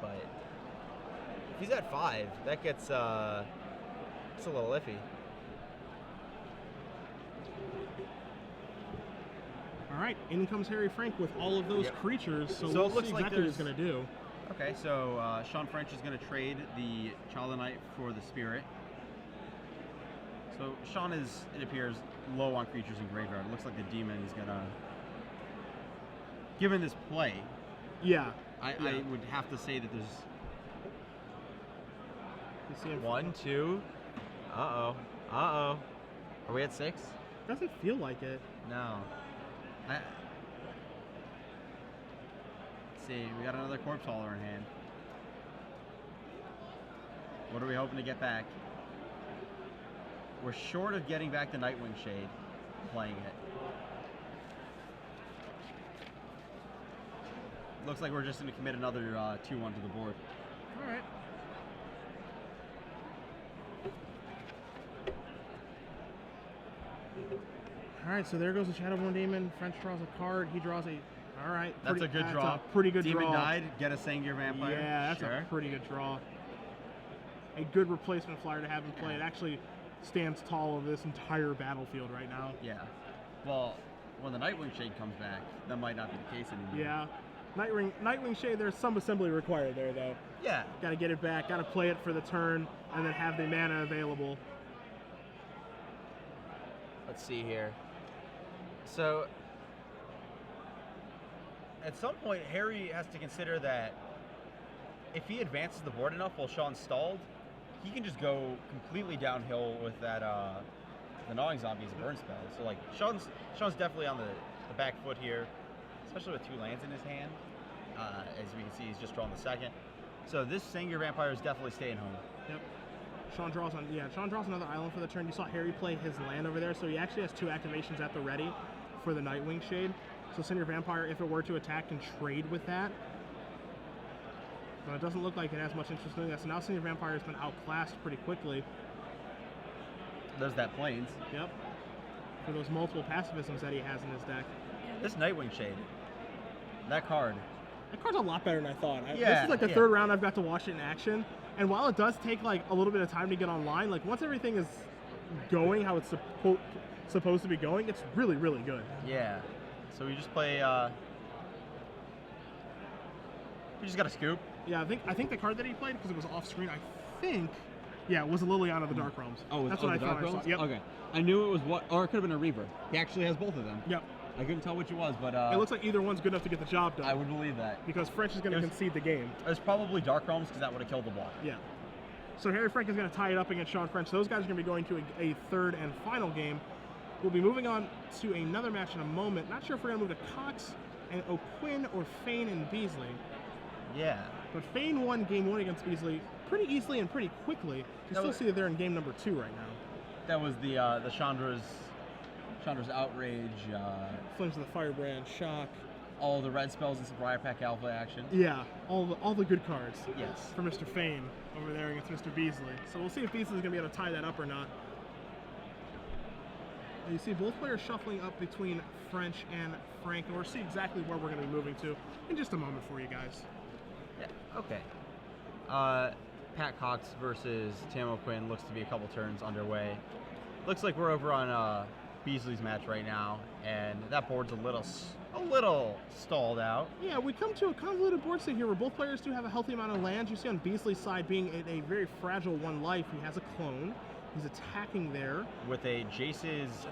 But if he's at 5, that gets it's a little iffy. All right, in comes Harry Frank with all of those Yep. creatures. So So we'll it looks see like exactly what he's there's- going to do. Okay, so Sean French is going to trade the Child of Night for the Spirit. So Sean is, it appears, low on creatures in graveyard. It looks like the demon is going to... Given this play, Yeah. I would have to say that there's You see him. 1, 2... Uh-oh. Uh-oh. Are we at 6? Doesn't feel like it. No. Let's see, we got another corpse hauler in hand. What are we hoping to get back? We're short of getting back the Nightwing Shade, playing it. Looks like we're just going to commit another 2-1 to the board. All right. All right, so there goes the Shadowborn Demon. French draws a card. He draws a. All right. That's a good draw. A pretty good Demon draw. died, get a Sengir Vampire. Yeah, that's sure. a pretty good draw. A good replacement flyer to have him play. It actually stands tall over this entire battlefield right now. Yeah. Well, when the Nightwing Shade comes back, that might not be the case anymore. Yeah. Nightwing Shade, there's some assembly required there, though. Yeah. Got to get it back, got to play it for the turn, and then have the mana available. Let's see here. So, at some point, Harry has to consider that if he advances the board enough while Sean's stalled, he can just go completely downhill with that the gnawing zombie as a burn spell. So like Sean's definitely on the back foot here, especially with 2 lands in his hand. As we can see, he's just drawn the second. So this Sengir Vampire is definitely staying home. Yep. Sean draws another island for the turn. You saw Harry play his land over there, so he actually has 2 activations at the ready for the Nightwing Shade. So Senior Vampire, if it were to attack, can trade with that. But it doesn't look like it has much interest in doing that. So now Senior Vampire has been outclassed pretty quickly. There's that Plains. Yep. For those multiple pacifisms that he has in his deck. This Nightwing Shade, that card. That card's a lot better than I thought. This Yeah, is like the yeah. 3rd round I've got to watch it in action. And while it does take like a little bit of time to get online, like once everything is going how it's supposed to be going, it's really, really good. Yeah. So we just play. We just got a scoop. Yeah, I think the card that he played, because it was off screen, I think, yeah, it was a Liliana of the Dark Realms. Oh, that's the what I Dark thought I Realms? saw. Yep. Okay. I knew it was or it could have been a Reaver. He actually has both of them. Yep. I couldn't tell which it was, but It looks like either one's good enough to get the job done. I would believe that. Because French is going to It was- concede the game. It was probably Dark Realms because that would have killed the block. Yeah. So Harry Frank is going to tie it up against Sean French. Those guys are going to be going to a 3rd and final game. We'll be moving on to another match in a moment. Not sure if we're going to move to Cox and O'Quinn or Fain and Beasley. Yeah. But Fain won game 1 against Beasley pretty easily and pretty quickly. You That still was- see that they're in game number 2 right now. That was the Chandra's Outrage, Flames of the Firebrand, Shock. all the red spells and some Briar Pack Alpha action. Yeah, all the good cards. Yes. For Mr. Fain over there against Mr. Beasley. So we'll see if Beasley's going to be able to tie that up or not. And you see both players shuffling up between French and Frank, and we'll see exactly where we're going to be moving to in just a moment for you guys. Yeah. Okay. Pat Cox versus Tam O'Quinn looks to be a couple turns underway. Looks like we're over on Beasley's match right now, and that board's a little stalled out. Yeah, we come to a convoluted board state here where both players do have a healthy amount of lands. You see on Beasley's side being a very fragile 1 life, he has a clone. He's attacking there. with a Jace's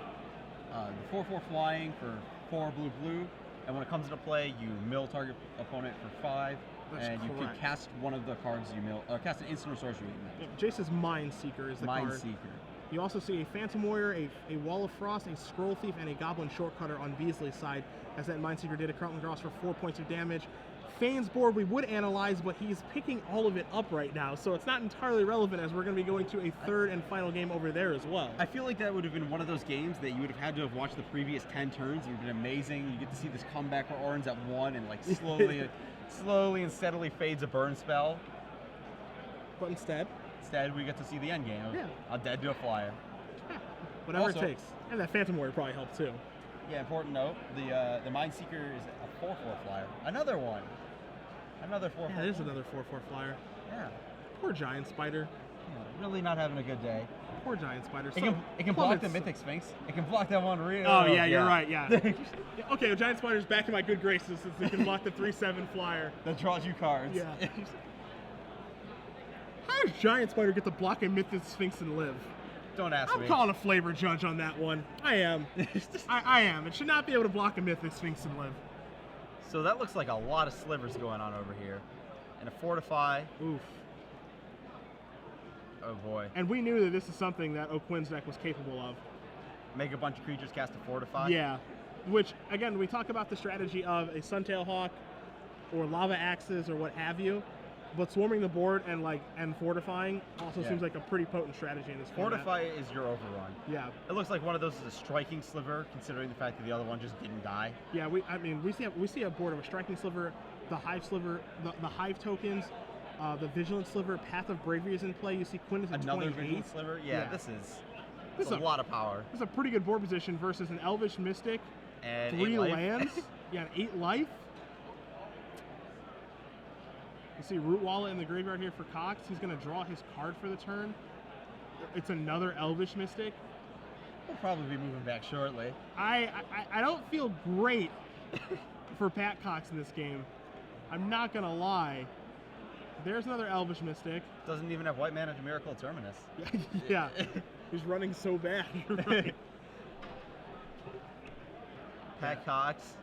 4/4 flying for 4 blue, and when it comes into play, you mill target opponent for 5, That's and you can correct. cast one of the cards you mill, cast an instant or sorcery. You mill. Jace's Mind Seeker is the Mind card. Seeker. You also see a Phantom Warrior, a Wall of Frost, a Scroll Thief, and a Goblin Shortcutter on Beasley's side, as that Mind Seeker did a currently draws for 4 points of damage. Fain's board we would analyze, but he's picking all of it up right now, so it's not entirely relevant as we're going to be going to a third and final game over there as well. I feel like that would have been one of those games that you would have had to have watched the previous 10 turns. It would have been amazing. You get to see this comeback for Orange at 1 and like slowly and steadily fades a burn spell. But instead, we get to see the end game of Yeah. a dead to a flyer. whatever Also- it takes. And that Phantom Warrior probably helped too. Yeah, important note, the Mind Seeker is a 4/4 flyer. Another one. Another 4/4. Yeah, there's another 4/4 flyer. Yeah. Poor Giant Spider. Really not having a good day. Poor Giant Spider. It can block the Mythic Sphinx. It can block that one real. Oh, yeah, you're right, yeah. Yeah, okay, well, Giant Spider's back in my good graces since they can block the 3/7 flyer. That draws you cards. Yeah. How does Giant Spider get to block a Mythic Sphinx and live? Don't ask I'm me. calling a flavor judge on that one. I am. I am. It should not be able to block a Mythic Sphinx and live. So that looks like a lot of slivers going on over here. And a Fortify. Oof. Oh boy. And we knew that this is something that O'Quinn's deck was capable of. Make a bunch of creatures cast a Fortify. Yeah. Which, again, we talk about the strategy of a Suntail Hawk or Lava Axes or what have you. But swarming the board and fortifying also Yeah. seems like a pretty potent strategy in this format. Fortify is your overrun. Yeah. It looks like one of those is a striking sliver, considering the fact that the other one just didn't die. Yeah, we see a board of a striking sliver, the hive sliver, the hive tokens, the vigilant sliver, Path of Bravery is in play. You see Quinn is at Another 28. vigilant sliver. Yeah, Yeah. this is This a is a- lot of power. This is a pretty good board position versus an Elvish Mystic, And 3 8 life. lands, yeah, 8 life. You see Root Wallet in the graveyard here for Cox. He's going to draw his card for the turn. It's another Elvish Mystic. We'll probably be moving back shortly. I don't feel great for Pat Cox in this game. I'm not gonna lie. There's another Elvish Mystic. Doesn't even have white mana to Miracle of Terminus. Yeah, he's running so bad. You're right. Pat Cox,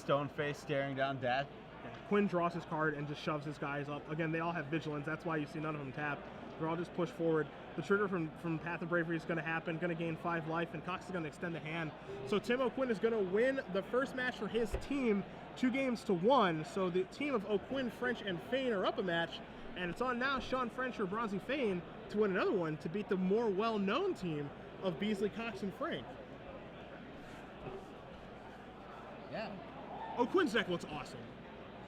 Stoneface staring down death. Yeah, Quinn draws his card and just shoves his guys up. Again, they all have Vigilance. That's why you see none of them tap. They're all just pushed forward. The trigger from Path of Bravery is going to happen. Going to gain 5 life, and Cox is going to extend the hand. So Tim O'Quinn is going to win the first match for his team, 2-1. So the team of O'Quinn, French, and Fain are up a match, and it's on now Sean French or Bronzy Fain to win another one to beat the more well-known team of Beasley, Cox, and Frank. Yeah. O'Quinn's deck looks awesome.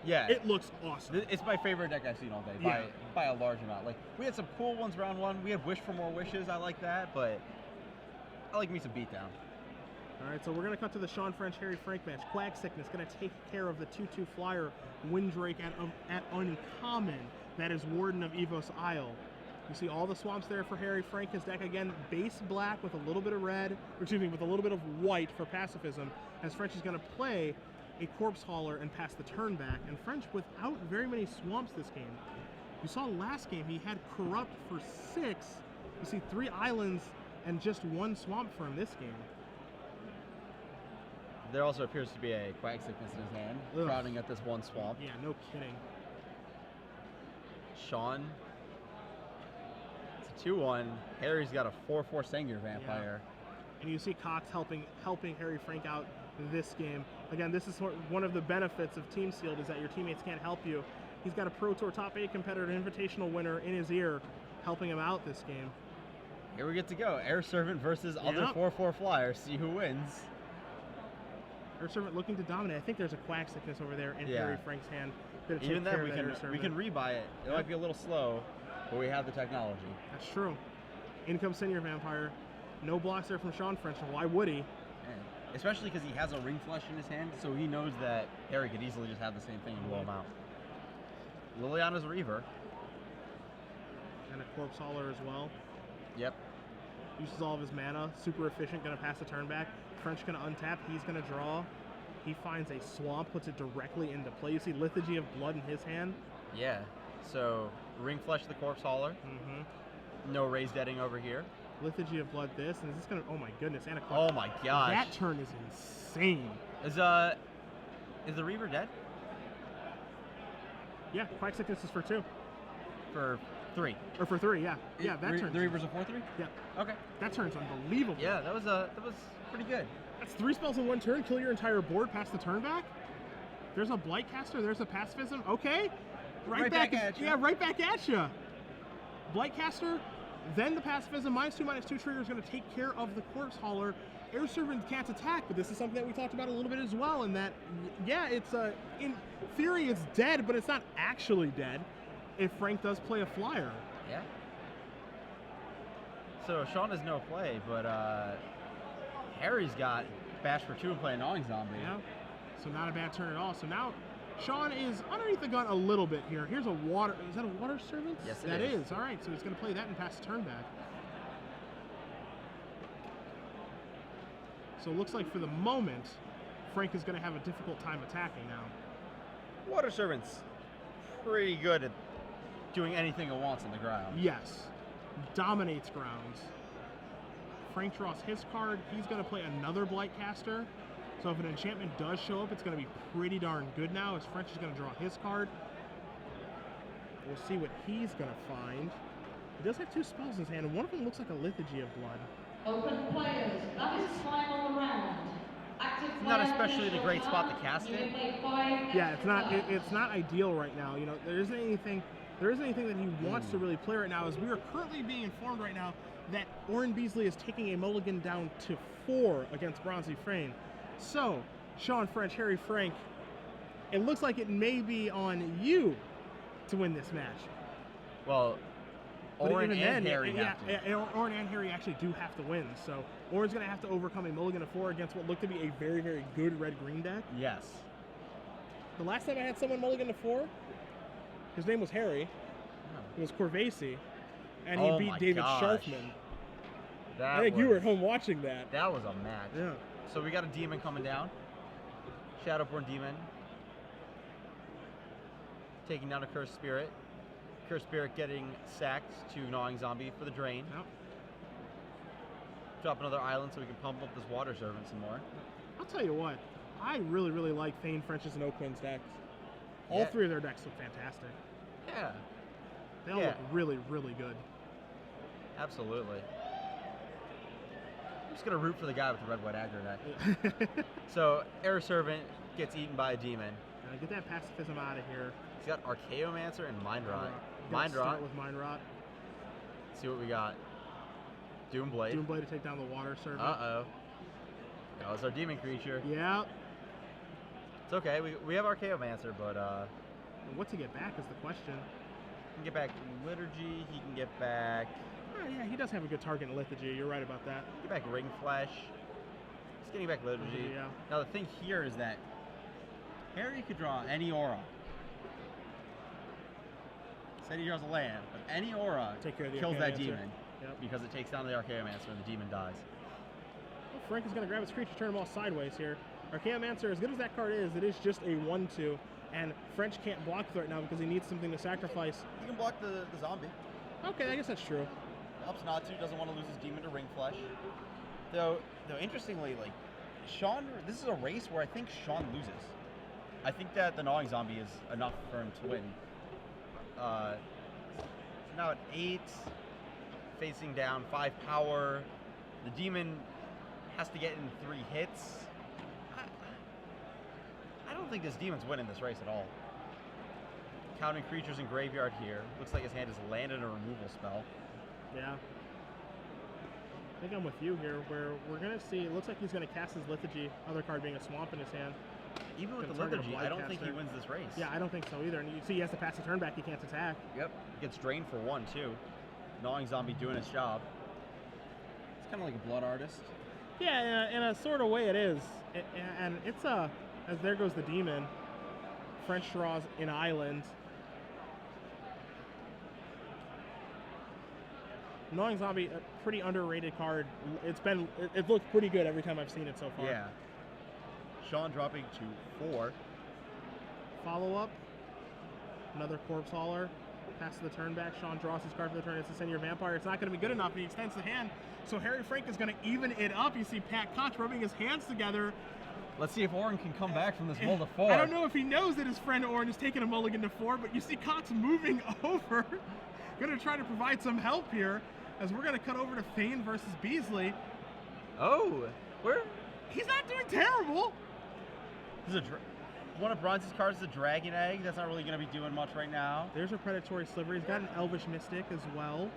Yeah. It looks awesome. It's my favorite deck I've seen all day Yeah. by a large amount. Like, we had some cool ones round 1. We had Wish for More Wishes. I like that, but I like me some Beatdown. All right, so we're going to cut to the Sean French, Harry Frank match. Quag Sickness going to take care of the 2/2 flyer Windrake at Uncommon. That is Warden of Evos Isle. You see all the swamps there for Harry Frank. His deck, again, base black with a little bit of red, with a little bit of white for pacifism, as French is going to play a Corpse Hauler and pass the turn back. And French without very many swamps this game. You saw last game he had Corrupt for 6. You see 3 islands and just 1 swamp for him this game. There also appears to be a Quag Sickness in his hand, Ugh. crowding at this one swamp. Yeah, no kidding. Sean. It's a 2/1. Harry's got a 4/4 Sengir Vampire. And you see Cox helping Harry Frank out this game. Again, this is one of the benefits of Team Sealed is that your teammates can't help you. He's got a Pro Tour Top 8 competitor, Invitational winner in his ear, helping him out this game. Here we get to go. Air Servant versus other Yep. 4/4 Flyers. See who wins. Air Servant looking to dominate. I think there's a Quag Sickness over there in Yeah. Harry Frank's hand. Gonna take Even care then, of we that Air can Servant. rebuy it. It might be a little slow, but we have the technology. That's true. In comes Senior Vampire. No blocks there from Sean French. Why would he? And especially because he has a Ring Flesh in his hand, so he knows that Harry could easily just have the same thing and blow him out. Liliana's Reaver. And a Corpse Hauler as well. Yep. Uses all of his mana. Super efficient. Going to pass the turn back. French going to untap. He's going to draw. He finds a swamp, puts it directly into play. You see Lethargy of Blood in his hand. Yeah. So Ring Flesh the Corpse Hauler. Mm-hmm. No raised deading over here. Lethargy of Blood this, and is this gonna? Oh my goodness, and a Oh my gosh. That turn is insane. Is the Reaver dead? Yeah, Quack Sickness is for 2. For 3. Or for 3, yeah. Yeah, that turn. The Reaver's a 4/3. Yeah, Okay. that turn's unbelievable. Yeah, that was pretty good. That's 3 spells in 1 turn. Kill your entire board. Pass the turn back. There's a Blightcaster. There's a Pacifism. Okay. Right back at ya. Yeah, right back at you. Blightcaster, then the Pacifism. -2/-2 trigger is going to take care of the Corpse Hauler. Air Servant can't attack, but this is something that we talked about a little bit as well. In that, yeah, it's in theory it's dead, but it's not actually dead. If Frank does play a flyer. Yeah. So Sean has no play, but Harry's got bash for 2 and play a Gnawing Zombie. Yeah. So not a bad turn at all. So now Sean is underneath the gun a little bit here. Here's a water. Is that a Water Servant? Yes, it that is. All right. So he's going to play that and pass the turn back. So it looks like for the moment, Frank is going to have a difficult time attacking now. Water Servant's pretty good at doing anything it wants on the ground. Yes. Dominates grounds. Frank draws his card. He's going to play another Blightcaster. So if an enchantment does show up, it's going to be pretty darn good now, as French is going to draw his card. We'll see what he's going to find. He does have 2 spells in his hand, and one of them looks like a Lethargy of Blood. Open players, that is time on the round. Active Not player especially the initial great spot to round, cast you it. may play 5 Yeah, it's not extra it's not ideal right now. You know, there isn't anything that he wants to really play right now, as we are currently being informed right now that Orin Beasley is taking a mulligan down to 4 against Bronzy Fain. So, Sean French, Harry Frank, it looks like it may be on you to win this match. Well, But Orin even and then, Harry have to. yeah, Orin and Harry actually do have to win. So Orin's going to have to overcome a mulligan of 4 against what looked to be a very, very good red-green deck. Yes. The last time I had someone mulligan to 4, his name was Harry. It was Corvasi, and he Oh beat my David gosh. Sharfman. That I think you were at home watching that. That was a match. Yeah. So we got a demon coming down. Shadowborn Demon. Taking down a Cursed Spirit. Cursed Spirit getting sacked to Gnawing Zombie for the drain. Yep. Drop another island so we can pump up this Water Servant some more. I'll tell you what, I really, really like Fain, French's, and Oakland's decks. All Yeah. 3 of their decks look fantastic. Yeah, They all Yeah. look really, really good. absolutely. I'm just gonna root for the guy with the red-white aggro deck. So Air Servant gets eaten by a demon. Get that Pacifism out of here. He's got Archaeomancer and Mind Rot. Gonna Mind Rot. Start with Mind Rot. See what we got. Doomblade. Doomblade to take down the Water Servant. Uh-oh. That was our demon creature. Yeah. It's okay. We have Archaeomancer, but And what to get back is the question. he can get back Liturgy. He can get back Yeah, he does have a good target in Lethargy. You're right about that. Ring Flesh. He's getting back Liturgy. Yeah. Now the thing here is that Harry could draw any aura. Said he draws a land, but any aura Take care of the kills that Archaeomancer. demon Yep. because it takes down the Archaeomancer and the demon dies. Well, Frank is going to grab his creature, turn them all sideways here. Archaeomancer, as good as that card is, it is just a 1/2, and French can't block with it right now because he needs something to sacrifice. He can block the zombie. Okay, I guess that's true. Helps not to. Doesn't want to lose his demon to Ring Flesh. Though interestingly, like Sean, this is a race where I think Sean loses. I think that the Gnawing Zombie is enough for him to win. Now at 8, facing down 5 power. The demon has to get in 3 hits. I don't think this demon's winning this race at all. Counting creatures in graveyard here. Looks like his hand has landed a removal spell. Yeah. I think I'm with you here, where we're going to see, it looks like he's going to cast his Lethargy, other card being a Swamp in his hand. Even with Gonna the target a Liturgy, I don't think he Blightcaster. wins this race. Yeah, I don't think so either. And you see he has to pass the turn back, he can't attack. Yep. Gets drained for 1, too. Gnawing Zombie doing his job. It's kind of like a blood artist. Yeah, in a sort of way it is. And it's as there goes the demon. French draws an island. Gnawing Zombie, a pretty underrated card. It looked pretty good every time I've seen it so far. Yeah. Sean dropping to 4. Follow up. Another Corpse Hauler. Pass the turn back. Sean draws his card for the turn. It's to send your Vampire. It's not going to be good enough. He extends the hand. So Harry Frank is going to even it up. You see Pat Koch rubbing his hands together. Let's see if Oren can come back from this roll to 4. I don't know if he knows that his friend Oren is taking a mulligan to 4, but you see Koch moving over. Going to try to provide some help here as we're going to cut over to Fain versus Beasley. Oh, where? He's not doing terrible. This is one of Bronze's cards is a Dragon Egg. That's not really going to be doing much right now. There's a Predatory Sliver. He's got an Elvish Mystic as well.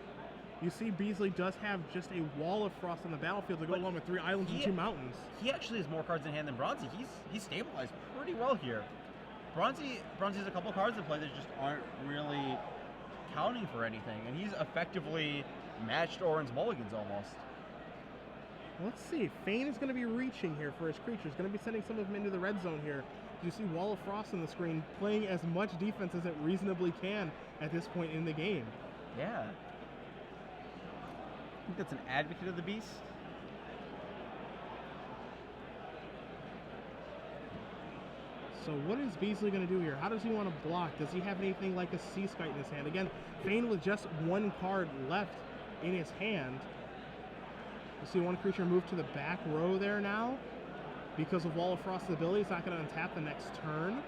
You see Beasley does have just a Wall of Frost on the battlefield to go along with 3 islands and 2 mountains. He actually has more cards in hand than Bronzy. He's stabilized pretty well here. Bronzy has a couple cards in play that just aren't really counting for anything, and he's effectively matched Oren's mulligans almost. Let's see. Fain is going to be reaching here for his creatures. Going to be sending some of them into the red zone here. You see Wall of Frost on the screen, playing as much defense as it reasonably can at this point in the game. Yeah. I think that's an Advocate of the Beast. So what is Beasley going to do here? How does he want to block? Does he have anything like a Sea Skite in his hand? Again, Fain with just 1 card left in his hand. You see one creature move to the back row there now. Because of Wall of Frost's ability, it's not going to untap the next turn.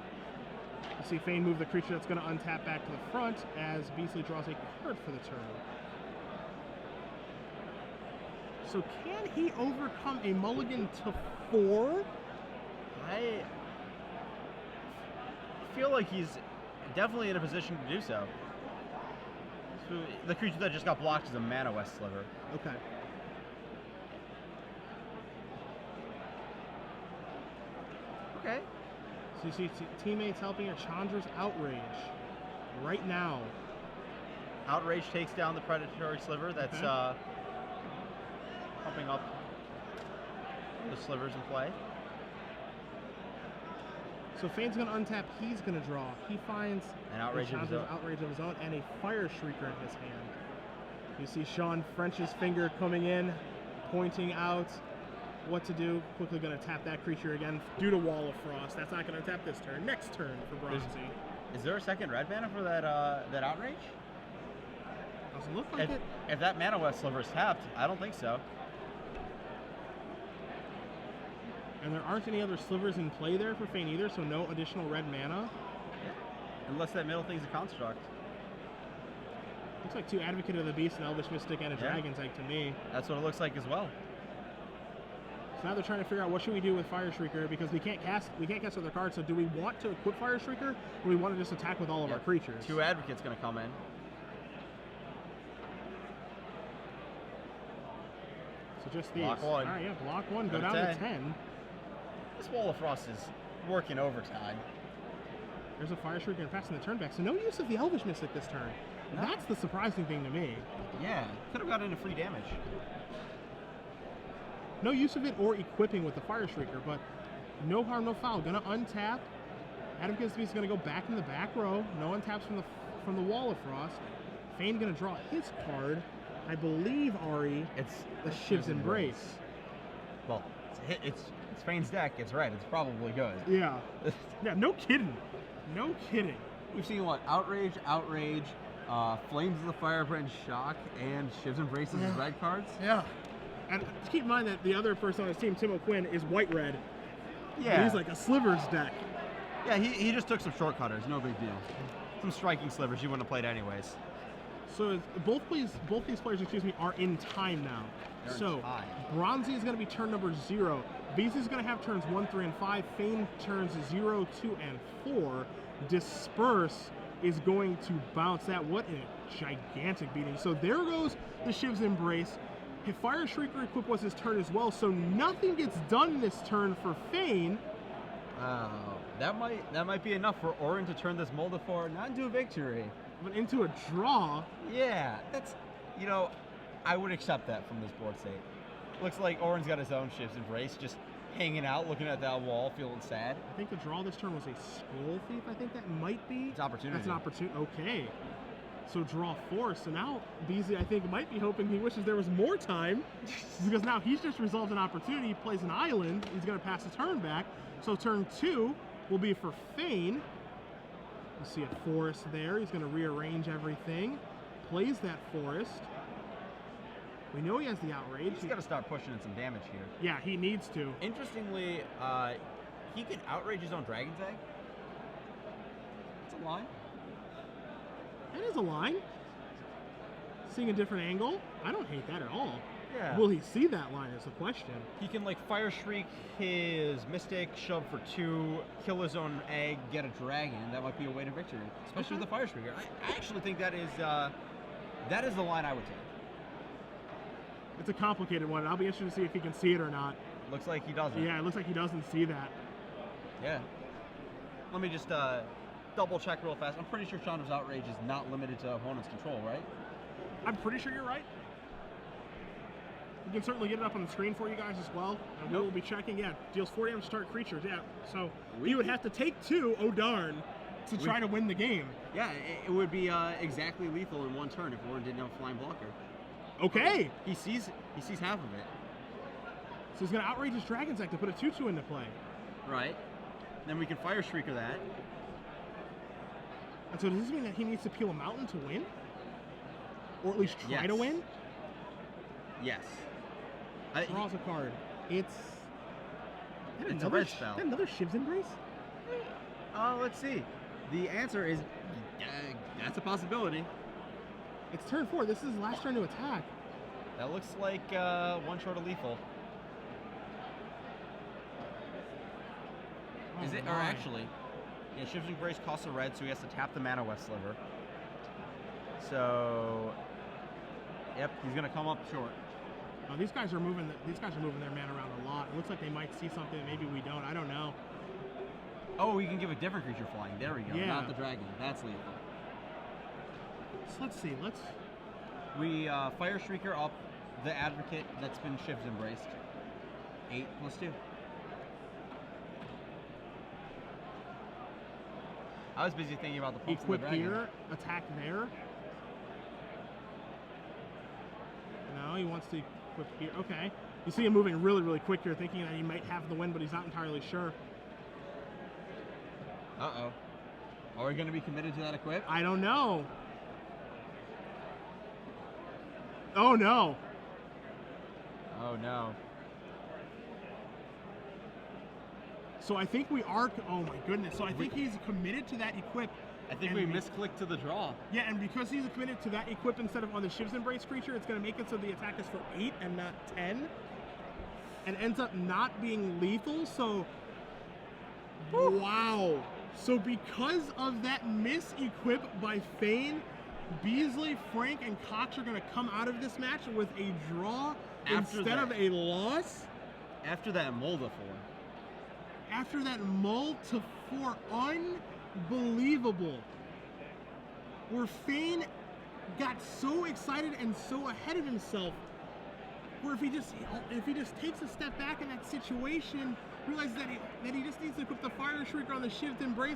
You see Fain move the creature that's going to untap back to the front as Beasley draws a card for the turn. So can he overcome a mulligan to 4? I feel like he's definitely in a position to do so. So the creature that just got blocked is a Mana West Sliver. Okay. Okay. So you see teammates helping her. Chandra's Outrage right now. Outrage takes down the Predatory Sliver. That's pumping up the slivers in play. So Fain's going to untap. He's going to draw. He finds An Outrage of his own. Outrage of his own and a Fire Shrieker in his hand. You see Sean French's finger coming in, pointing out what to do. Quickly going to tap that creature again due to Wall of Frost. That's not going to tap this turn. Next turn for Bronzy. Is there a second red mana for that that Outrage? Doesn't look like it. If that Mana West Sliver is tapped, I don't think so. And there aren't any other slivers in play there for Fain either, so no additional red mana. Unless that middle thing's a construct. Looks like 2 Advocate of the Beast, an Elvish Mystic, and a Dragon's Egg to me. That's what it looks like as well. So now they're trying to figure out what should we do with Fire Shrieker because we can't cast other cards. So do we want to equip Fire Shrieker, or do we want to just attack with all of our creatures? 2 Advocates going to come in. So just these. Block 1. All right, yeah, block 1. Go Go to down to 10. 10. This Wall of Frost is working overtime. There's a Fire Shrieker and passing the turn back. So no use of the Elvish Mystic this turn. No. That's the surprising thing to me. Yeah, could have gotten into free damage. No use of it or equipping with the Fire Shrieker, but no harm, no foul. Gonna untap. Advocate's Beast is gonna go back in the back row. No untaps from the Wall of Frost. Fain gonna draw his card. I believe, Ari, It's the Shiv's Embrace. Well, it's Fain's deck. It's right. It's probably good. Yeah. Yeah, no kidding. No kidding. We've seen what? Outrage, Flames of the Firebrand Shock, and Shiv's Embrace as his red cards. Yeah. And keep in mind that the other person on his team, Tim O'Quinn, is white-red. Yeah. He's like a slivers deck. Yeah, he just took some shortcutters. No big deal. Some striking slivers you wouldn't have played anyways. So both these players, are in time now. They're in so time. Bronzy is going to be turn number 0. Beasley's going to have turns 1, 3, and 5. Fain turns 0, 2, and 4. Disperse is going to bounce that. What a gigantic beating. So there goes the Shiv's Embrace. His Fire Shrieker equip was his turn as well, so nothing gets done this turn for Fain. That might be enough for Oren to turn this Molda 4 not into a victory. But into a draw. Yeah, that's, I would accept that from this board state. Looks like Oren's got his own Shiv's Embrace, just hanging out, looking at that wall, feeling sad. I think the draw this turn was a Scroll Thief. I think that might be. It's opportunity. That's an opportunity. Okay. So draw 4. So now Beasley, I think, might be hoping he wishes there was more time because now he's just resolved an opportunity. He plays an island. He's going to pass the turn back. So turn 2 will be for Fain. You see a forest there. He's going to rearrange everything. Plays that forest. We know he has the outrage. He's got to start pushing in some damage here. Yeah, he needs to. Interestingly, he can outrage his own Dragon's Egg. That's a line. That is a line. Seeing a different angle. I don't hate that at all. Yeah. Will he see that line is the question. He can like Fire Shriek his Mystic, shove for 2, kill his own egg, get a dragon. That might be a way to victory, especially with the Fire Shrieker. I actually think that is the line I would take. It's a complicated one. I'll be interested to see if he can see it or not. Looks like he doesn't. Yeah, it looks like he doesn't see that. Yeah. Let me just double check real fast. I'm pretty sure Chandra's Outrage is not limited to opponent's control, right? I'm pretty sure you're right. We can certainly get it up on the screen for you guys as well. And we will be checking. Yeah, deals 4 damage to start creatures. Yeah, so we would have to take 2, oh darn, to try to win the game. Yeah, it would be exactly lethal in 1 turn if Warren didn't have a flying blocker. Okay. He sees half of it. So he's going to outrage his Dragon's Egg to put a 2/2 into play. Right. Then we can Fire Shrieker that. And so does this mean that he needs to peel a mountain to win? Or at least try to win? Yes. Draws a card. It's a red spell. Is that another Shiv's Embrace? Let's see. The answer is that's a possibility. It's turn 4. This is his last turn to attack. That looks like 1 short of lethal. Oh Is it? Or my. actually, yeah, Shiv's Embrace costs a red, so he has to tap the Mana West Sliver. So, yep, he's gonna come up short. Oh, these guys are moving. These guys are moving their mana around a lot. It looks like they might see something that maybe we don't. I don't know. Oh, we can give a different creature flying. There we go. Yeah. Not the dragon. That's lethal. So let's see. We Fire Shrieker up the Advocate that's been Shiv's Embraced. 8+2. I was busy thinking about the pumps and the Equip dragon. here, attack there. No, he wants to equip here. Okay. You see him moving really, really quick here, thinking that he might have the win, but he's not entirely sure. Uh-oh. Are we going to be committed to that equip? I don't know. Oh, no. Oh no. So I think we are. Oh, my goodness. So I think he's committed to that equip. I think And we we- misclicked to the draw. Yeah, and because he's committed to that equip instead of on the Shiv's Embrace creature, it's going to make it so the attack is for 8 and not 10. And ends up not being lethal, so... Wow. So because of that mis-equip by Fain, Beasley, Frank, and Cox are going to come out of this match with a draw After instead of that. a loss. After that Molda After that mull to 4, unbelievable. Where Fain got so excited and so ahead of himself, where if he just takes a step back in that situation, realizes that he just needs to equip the Fire Shrieker on the Shiv's Embrace